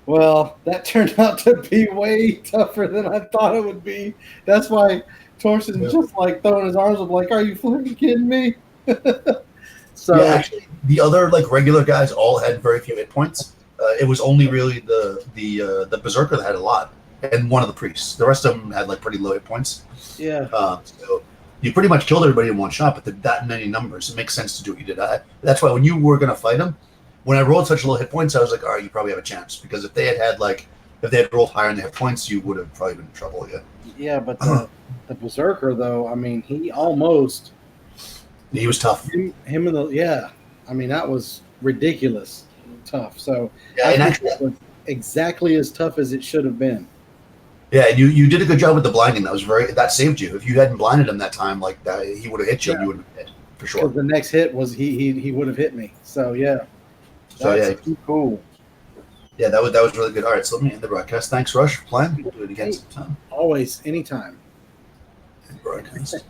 Well, that turned out to be way tougher than I thought it would be. That's why Torsten's just like throwing his arms up, like, "Are you fucking kidding me?" So yeah, actually, the other like regular guys all had very few hit points. It was only really the berserker that had a lot, and one of the priests. The rest of them had like pretty low hit points. Yeah. So you pretty much killed everybody in one shot, but that many numbers, it makes sense to do what you did. That's why when you were going to fight him, when I rolled such low hit points, I was like, all right, you probably have a chance, because if they had rolled higher in the hit points, you would have probably been in trouble again. Yeah, but the berserker though, I mean, he almost. He was tough. I mean, that was ridiculous tough. So yeah, and actually, it was exactly as tough as it should have been. Yeah, and you did a good job with the blinding. That saved you. If you hadn't blinded him that time, like that, he would have hit you. Yeah. You would have hit for sure. The next hit was he would have hit me. So yeah, that's cool. Yeah, that was really good. All right, so let me end the broadcast. Thanks, Rush, for playing. We'll do it again sometime. Always, anytime. End broadcast.